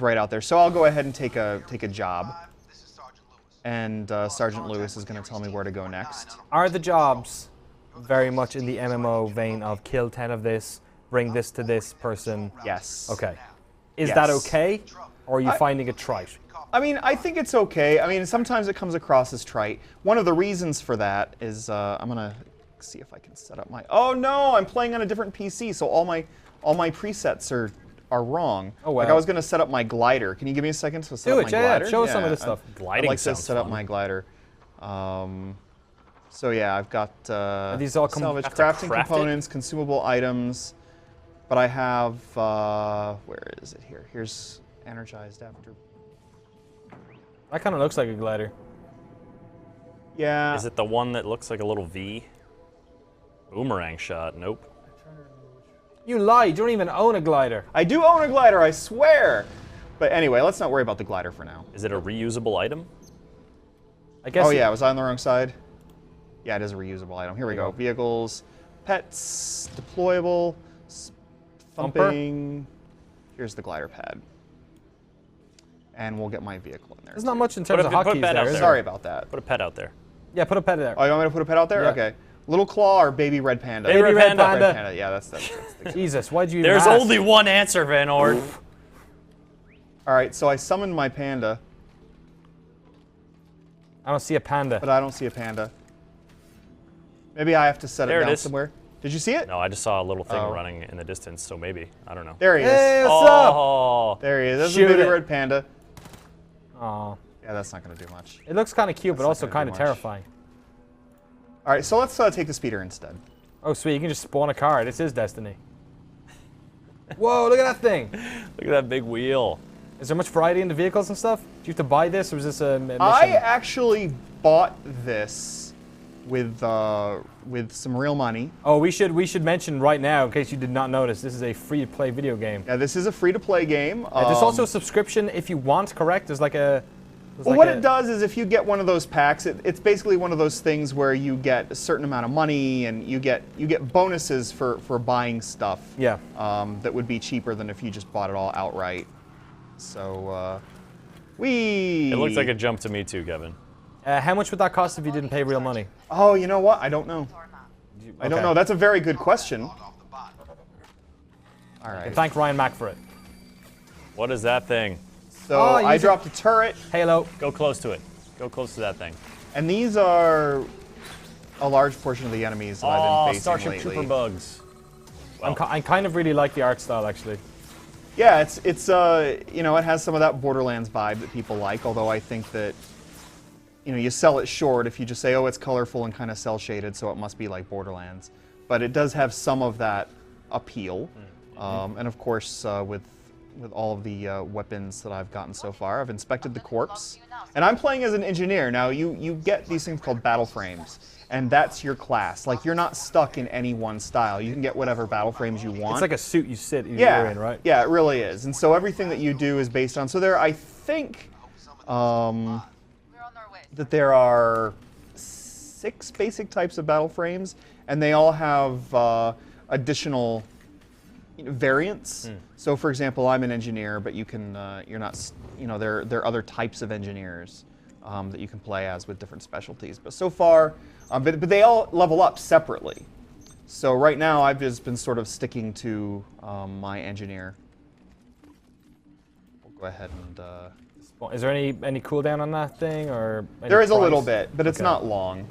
right out there. So I'll go ahead and take a job, and Sergeant Lewis is going to tell me where to go next. Are the jobs very much in the MMO vein of kill 10 of this, bring this to this person? Yes. Okay. Is that Yes. okay, or are you finding it trite? I mean, I think it's okay. I mean, sometimes it comes across as trite. One of the reasons for that is I'm gonna see if I can set up my. Oh no, I'm playing on a different PC, so all my presets are wrong. Oh, wow. Like I was gonna set up my glider. Can you give me a second to set Do up it, my yeah, glider? show us some of this stuff. Gliding I'd like to sounds set up fun. my glider. So yeah, I've got these all salvage have to crafting craft it? components, consumable items, but I have where is it here? Here's energized after. That kind of looks like a glider. Yeah. Is it the one that looks like a little V? Boomerang shot. Nope. You lie, you don't even own a glider. I do own a glider, I swear. But anyway, let's not worry about the glider for now. Is it a reusable item? I guess. Oh yeah, was I on the wrong side? Yeah, it is a reusable item. Here we go. Vehicles, pets, deployable, thumping. Here's the glider pad. And we'll get my vehicle in there. There's not much in terms of put hotkeys that out there, is there. Sorry about that. Put a pet out there. Yeah, put a pet there. Oh, you want me to put a pet out there? Yeah. Okay. Little claw or baby red panda? Baby red panda. Red panda. Yeah, that's the Jesus, why'd you even There's ask? only one answer, Van Ord. All right, so I summoned my panda, I don't see a panda. but I don't see a panda. Maybe I have to set There it it down is. somewhere. Did you see it? No, I just saw a little thing Oh. running in the distance, so maybe. I don't know. There he is. Hey, what's up? Oh, There he is. There's Shoot a baby it. red panda. Aw. Yeah, that's not going to do much. It looks kind of cute, but That's also not gonna kind do of much. terrifying. All right, so let's take the speeder instead. Oh, sweet, you can just spawn a car. This is Destiny. Whoa, look at that thing. look at that big wheel. Is there much variety in the vehicles and stuff? Do you have to buy this, or is this a mission? I actually bought this with some real money. Oh, we should mention right now, in case you did not notice, this is a free-to-play video game. Yeah, this is a free-to-play game. There's also a subscription if you want, correct? There's like a... Well, what it does is if you get one of those packs, it's basically one of those things where you get a certain amount of money and you get bonuses for buying stuff. Yeah. That would be cheaper than if you just bought it all outright. So, It looks like a jump to me too, Kevin. How much would that cost if you didn't pay real money? Oh, you know what? I don't know. I don't know. That's a very good question. All right. And thank Ryan Mack for it. What is that thing? So I dropped a turret. Halo. Go close to it. Go close to that thing. And these are a large portion of the enemies that I've been facing Starship lately. Trooper bugs. Well. I kind of really like the art style, actually. Yeah, it's you know, it has some of that Borderlands vibe that people like, although I think that, you know, you sell it short if you just say, oh, it's colorful and kind of cel shaded, so it must be like Borderlands. But it does have some of that appeal. And of course, with all of the weapons that I've gotten so far, I've inspected the corpse. And I'm playing as an engineer. Now, you get these things called battle frames, and that's your class. Like, you're not stuck in any one style. You can get whatever battle frames you want. It's like a suit you're in, right? Yeah, it really is. And so everything that you do is based on... So I think, that there are 6 basic types of battle frames, and they all have additional variants. So, for example, I'm an engineer, but you can, you're not, you know, there are other types of engineers that you can play as with different specialties. But so far, but they all level up separately. So right now, I've just been sort of sticking to my engineer. We'll go ahead and... Is there any cooldown on that thing, or There is a little bit, but it's not long.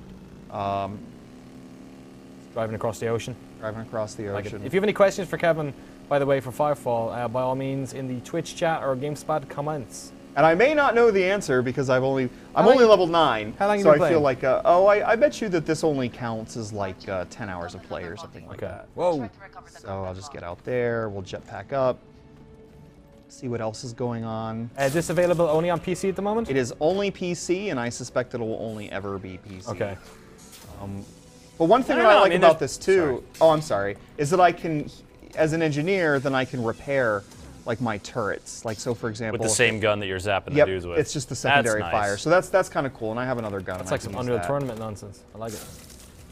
Driving across the ocean. Driving across the ocean. If you have any questions for Kevin, by the way, for Firefall, by all means, in the Twitch chat or GameSpot comments. And I may not know the answer because I'm only level 9. How long so you been I feel playing? like I bet you that this only counts as like 10 hours of play or something like that. Whoa. So I'll just get out there. We'll jetpack up. See what else is going on. Is this available only on PC at the moment? It is only PC, and I suspect it will only ever be PC. Okay. But one thing that I like about this too, I'm sorry, is that I can, as an engineer, then I can repair like my turrets. Like, so for example, With the same gun that you're zapping the dudes with. It's just the secondary That's fire. nice. So that's kind of cool, and I have another gun. It's like some Unreal Tournament nonsense. I like it.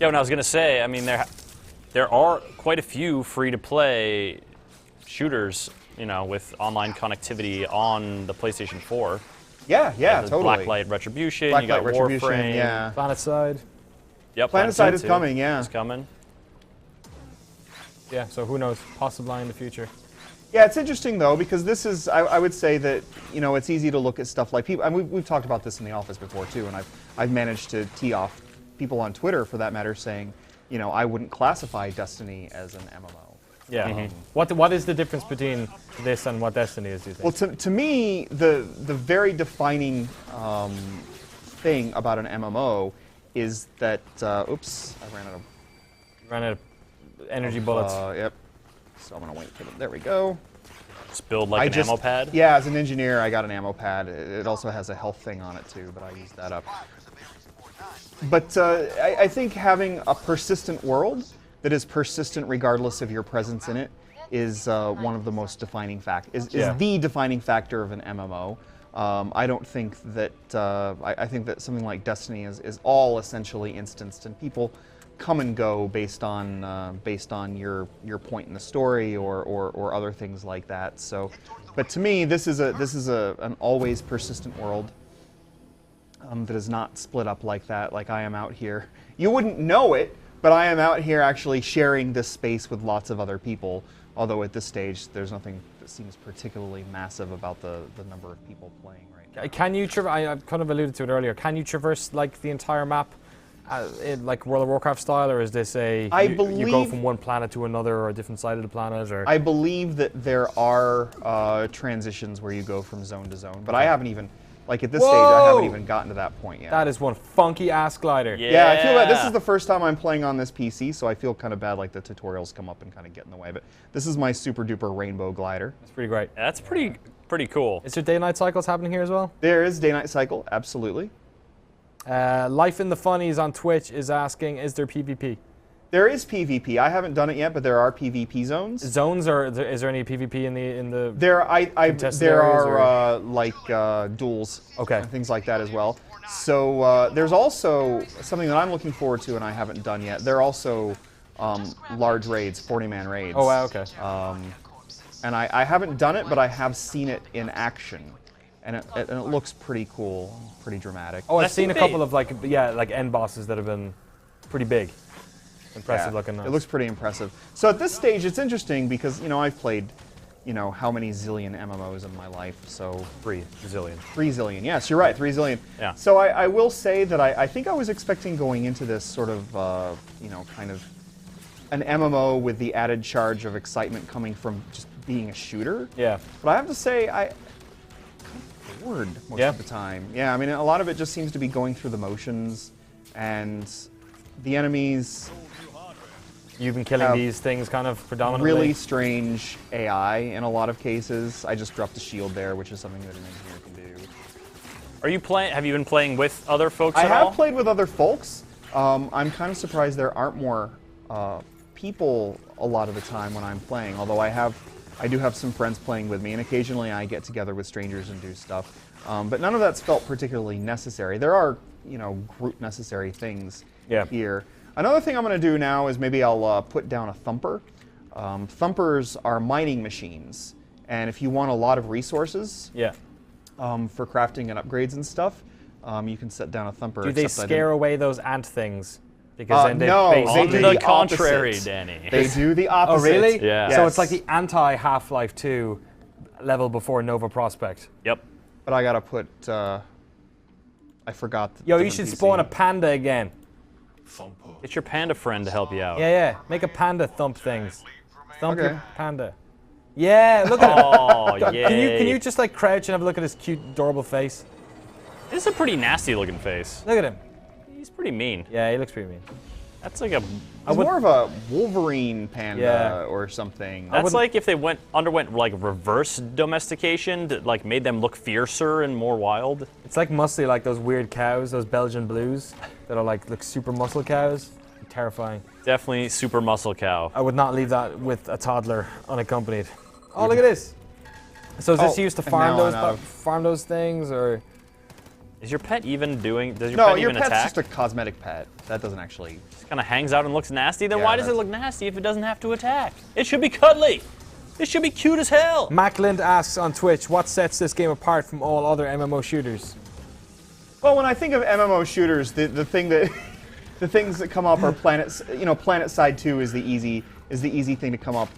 Yeah, and I was gonna say, I mean, there are quite a few free-to-play shooters, you know, with online connectivity on the PlayStation 4. Yeah, There's totally. Blacklight Retribution, Blacklight you got Retribution, Warframe. yeah. PlanetSide. Yep, PlanetSide is too. coming, yeah. It's coming. Yeah, so who knows? Possibly in the future. Yeah, it's interesting though, because this is, I would say that, you know, it's easy to look at stuff like people, and we've talked about this in the office before too, and I've managed to tee off people on Twitter, for that matter, saying, you know, I wouldn't classify Destiny as an MMO. Yeah. What is the difference between this and what Destiny is, do you think? Well, to me, the very defining thing about an MMO is that, oops, I ran out of energy bullets. Yep. So I'm gonna wait for them. There we go. Just build like an ammo pad? Yeah, as an engineer, I got an ammo pad. It also has a health thing on it too, but I used that up. But I think having a persistent world that is persistent regardless of your presence in it is one of the most defining is the defining factor of an MMO. I don't think that I think that something like Destiny is all essentially instanced, and people come and go based on your point in the story or other things like that. So, but to me, this is an always persistent world that is not split up like that. Like I am out here, you wouldn't know it, but I am out here actually sharing this space with lots of other people. Although at this stage, there's nothing that seems particularly massive about the number of people playing right now. Can you I kind of alluded to it earlier. Can you traverse like the entire map? In like World of Warcraft style, or is this you go from one planet to another, or a different side of the planet? Or I believe that there are transitions where you go from zone to zone, but I haven't even, like at this stage, I haven't even gotten to that point yet. That is one funky ass glider. Yeah, I feel bad. This is the first time I'm playing on this PC, so I feel kind of bad like the tutorials come up and kind of get in the way. But this is my super duper rainbow glider. That's pretty great. That's pretty Pretty cool. Is there day-night cycles happening here as well? There is day-night cycle, absolutely. Life in the Funnies on Twitch is asking, is there PvP? There is PvP. I haven't done it yet, but there are PvP zones. Zones, or is there any PvP in the? There contested there areas, are like duels, Okay. and things like that as well. So there's also something that I'm looking forward to, and I haven't done yet. There are also large raids, 40-man raids. Oh wow, okay. And I haven't done it, but I have seen it in action, and it looks pretty cool, pretty dramatic. Oh, I've That's seen a big. couple of like end bosses that have been pretty big, impressive Yeah, looking. it looks pretty impressive. So at this stage, it's interesting because I've played, how many zillion MMOs in my life? So 3 zillion. 3 zillion. Yes, you're right, 3 zillion. Yeah. So I will say that I think I was expecting going into this sort of kind of an MMO with the added charge of excitement coming from just being a shooter. Yeah. But I have to say I'm bored most of the time. Yeah, I mean a lot of it just seems to be going through the motions, and the enemies. You've been killing these things kind of predominantly. Really strange AI in a lot of cases. I just dropped the shield there, which is something that an engineer can do. Are you playing? Have you been playing with other folks I at all? have played with other folks. I'm kind of surprised there aren't more people a lot of the time when I'm playing, although I do have some friends playing with me, and occasionally I get together with strangers and do stuff. But none of that's felt particularly necessary. There are, group necessary things here. Another thing I'm going to do now is maybe I'll put down a thumper. Thumpers are mining machines, and if you want a lot of resources for crafting and upgrades and stuff, you can set down a thumper. Do they except scare away those ant things? Because then no, basically they On do the the contrary, opposite. Danny. They do the opposite. Oh really? Yeah. So it's Yes. like the anti Half-Life 2 level before Nova Prospect. Yep. But I gotta put. I forgot. The Yo, you different should PC. spawn a panda again. Get your panda friend to help you out. Yeah. Make a panda thump things. Thump Okay. your panda. Yeah, look at it. Oh, yeah. Can you just like crouch and have a look at his cute, adorable face? This is a pretty nasty looking face. Look at him. He's pretty mean. Yeah, he looks pretty mean. That's like a. He's more of a Wolverine panda Yeah. or something. That's like if they underwent like reverse domestication that like made them look fiercer and more wild. It's like muscly, like those weird cows, those Belgian blues that are like super muscle cows. Terrifying. Definitely super muscle cow. I would not leave that with a toddler unaccompanied. Oh, look at this. So is this used to and farm now those I'm out of- farm those things, or? Is your pet even doing? Does your No, pet your even pet's attack? just a cosmetic pet. That doesn't actually. Kind of hangs out and looks nasty. Then Yeah, why does it that's- look nasty if it doesn't have to attack? It should be cuddly. It should be cute as hell. Macklin asks on Twitch, what sets this game apart from all other MMO shooters? Well, when I think of MMO shooters, the thing that the things that come up are planets. Planet Side 2 is the easy thing to come up.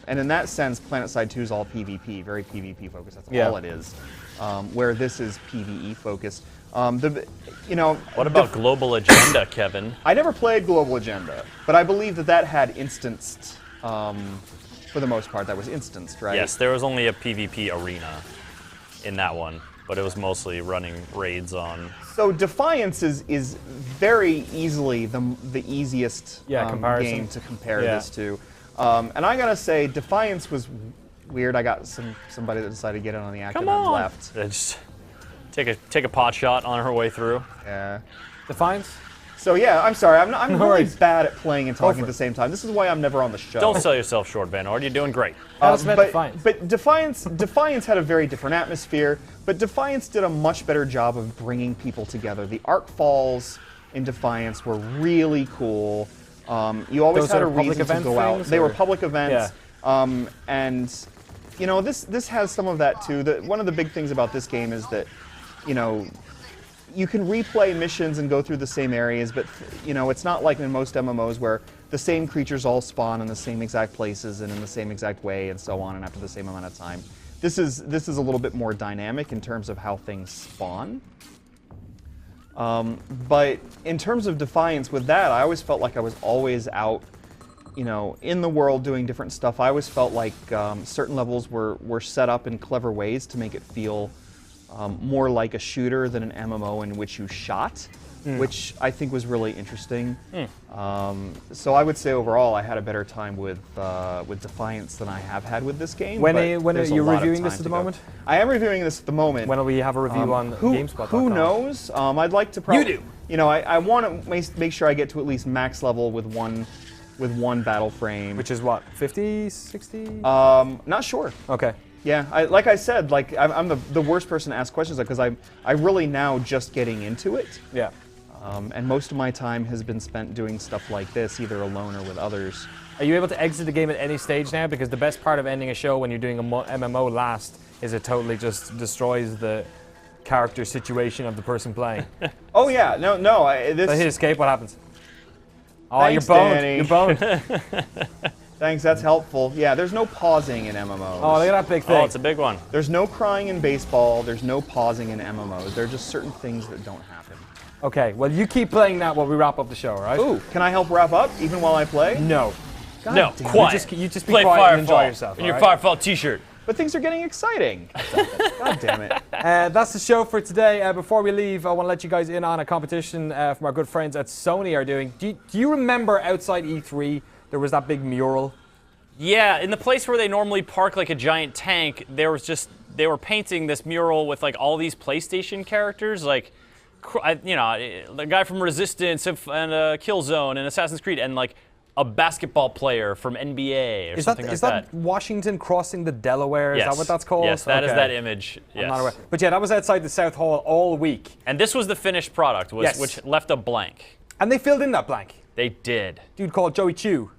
And in that sense, Planet Side 2 is all PvP, very PvP focused. That's all it is. Where this is PvE focused. What about Global Agenda, Kevin? I never played Global Agenda, but I believe that had instanced. For the most part, that was instanced, right? Yes, there was only a PvP arena in that one, but it was mostly running raids on. So Defiance is very easily the easiest comparison. game to compare this to. And I gotta say, Defiance was weird. I got somebody that decided to get in on the act Come and then on. left. Just take a pot shot on her way through. Yeah. Defiance? So yeah, I'm sorry. I'm No really worries. bad at playing and talking for at the it. same time. This is why I'm never on the show. Don't sell yourself short, Van Ord. You're doing great. That's about but, Defiance. But Defiance had a very different atmosphere. But Defiance did a much better job of bringing people together. The arc falls in Defiance were really cool. You always Those had are a public reason to event go out. things, They or- were public events. And this has some of that too. One of the big things about this game is that you can replay missions and go through the same areas, but it's not like in most MMOs where the same creatures all spawn in the same exact places and in the same exact way and so on and after the same amount of time. This is a little bit more dynamic in terms of how things spawn. But in terms of Defiance with that, I always felt like I was always out, in the world doing different stuff. I always felt like certain levels were set up in clever ways to make it feel more like a shooter than an MMO in which you shot. which I think was really interesting. So I would say overall, I had a better time with Defiance than I have had with this game. When but are there's a you lot of reviewing this time at the to go. moment? I am reviewing this at the moment. When will we have a review on GameSpot.com? Who knows? I'd like to probably. You do. You know, I want to make sure I get to at least max level with one battle frame. Which is what, 50, 60? Not sure. Okay. Yeah, like I said, like I'm the worst person to ask questions because I'm really now just getting into it. Yeah. And most of my time has been spent doing stuff like this, either alone or with others. Are you able to exit the game at any stage now? Because the best part of ending a show when you're doing a MMO last is it totally just destroys the character situation of the person playing. Oh yeah, no. So hit escape, what happens? Oh, Thanks, you're boned. Danny. You're boned. Thanks, that's helpful. Yeah, there's no pausing in MMOs. Oh, look at that big thing. Oh, it's a big one. There's no crying in baseball. There's no pausing in MMOs. There are just certain things that don't happen. Okay, well, you keep playing that while we wrap up the show, right? Ooh, can I help wrap up even while I play? No. God No, damn it. quiet. You just be Play quiet Firefall and enjoy yourself. in your all right? Firefall t-shirt. But things are getting exciting. God damn it. That's the show for today. Before we leave, I want to let you guys in on a competition from our good friends at Sony are doing. Do you remember outside E3 there was that big mural? Yeah, in the place where they normally park like a giant tank, they were painting this mural with like all these PlayStation characters, like, you know, the guy from Resistance and Killzone and Assassin's Creed, and like a basketball player from NBA or something like that. Is that Washington crossing the Delaware? Yes. Is that what that's called? Yes, that is Okay. that image. Yes. I'm not aware. But yeah, that was outside the South Hall all week. And this was the finished product, Yes. which left a blank. And they filled in that blank. They did. Dude called Joey Chu.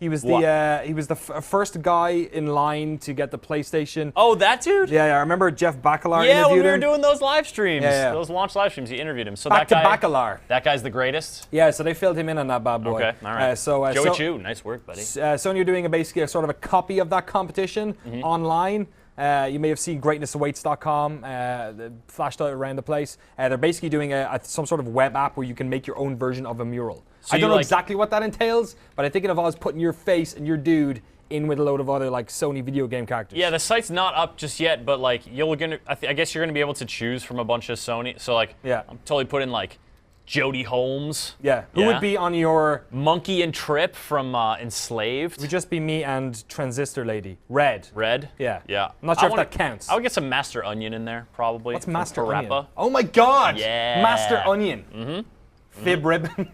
He was the first guy in line to get the PlayStation. Oh, that dude? Yeah, I remember Jeff Bakalar Yeah, when interviewed we were him. doing those live streams, Yeah. those launch live streams, he interviewed him. So Back that guy, to Bakalar. that guy's the greatest. Yeah, so they filled him in on that bad boy. Okay, all right. Joey Chu, nice work, buddy. Sony are doing basically a sort of a copy of that competition online. You may have seen greatnessawaits.com flashed out around the place. They're basically doing some sort of web app where you can make your own version of a mural. So I don't know like- exactly what that entails, but I think it involves putting your face and your dude in with a load of other like Sony video game characters. Yeah, the site's not up just yet, but like I guess you're gonna be able to choose from a bunch of Sony. So like, Yeah. I'm totally putting like Jodie Holmes. Yeah. Who would be on your? Monkey and Trip from Enslaved? It would just be me and Transistor Lady. Red. Red? Yeah. Yeah. I'm not sure I if that counts. I would get some Master Onion in there, probably. What's from Master Parappa. Onion? Oh my God! Yeah. Master Onion. Fib ribbon.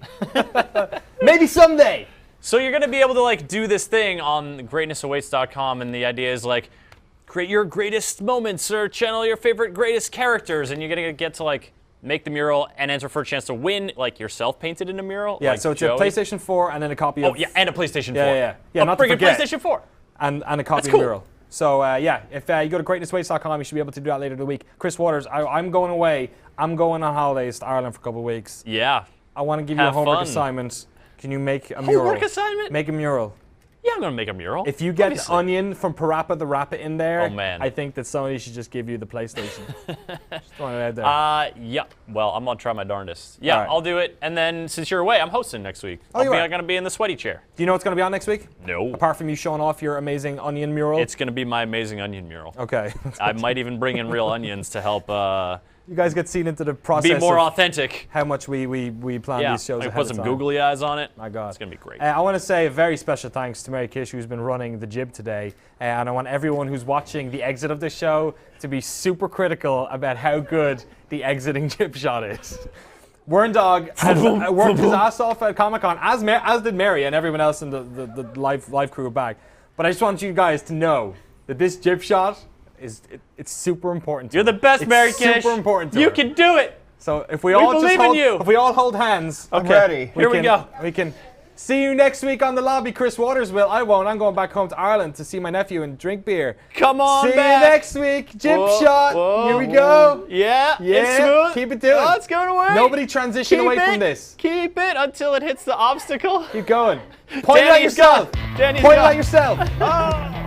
Maybe someday. So you're gonna be able to like do this thing on greatnessawaits.com, and the idea is like create your greatest moments or channel your favorite greatest characters, and you're gonna get to like make the mural and enter for a chance to win like yourself painted in a mural. Yeah, like so it's Joey. a PlayStation 4 and then a copy of. Oh yeah, and a PlayStation 4. Yeah, not to bring a forget. PlayStation 4. And a copy That's of cool. mural. So yeah, if you go to greatnesswaits.com, you should be able to do that later in the week. Chris Waters, I'm going away. I'm going on holidays to Ireland for a couple of weeks. Yeah. I want to give you a Have homework fun. assignment. Can you make a mural? Homework assignment? Make a mural. Yeah, I'm gonna make a mural. If you get Obviously. Onion from Parappa the Rapper in there, Oh, man. I think that Sony should just give you the PlayStation. Just throwing it out there. Yeah. Well, I'm gonna try my darndest. Yeah, All right. I'll do it. And then since you're away, I'm hosting next week. Oh, you are? I'm gonna be in the sweaty chair. Do you know what's going to be on next week? No. Apart from you showing off your amazing Onion mural? It's gonna be my amazing onion mural. Okay. I might even bring in real onions to help You guys get seen into the process be more of authentic. how much we plan Yeah, these shows I ahead put of some time. googly eyes on it. My God. It's gonna be great. I want to say a very special thanks to Mary Kish, who's been running the jib today. And I want everyone who's watching the exit of this show to be super critical about how good the exiting jib shot is. Wern Dog worked his ass off at Comic-Con, as did Mary and everyone else in the live crew back. But I just want you guys to know that this jib shot it's super important to You're her. the best, It's Mary Kish. super important to You her. can do it. So if we all just believe in hold, you. if we all hold hands, I'm ready. Here we go. We can see you next week on the lobby. Chris Waters will. I won't. I'm going back home to Ireland to see my nephew and drink beer. Come on See back. you next week. Jib Whoa, shot. whoa, Here we whoa. go. Yeah. Yeah. It's smooth. Keep it doing. Oh, it's going away. Nobody transition Keep away it. from this. Keep it until it hits the obstacle. Keep going. Point it at Danny's yourself. gone. Danny's Point it gone. at yourself.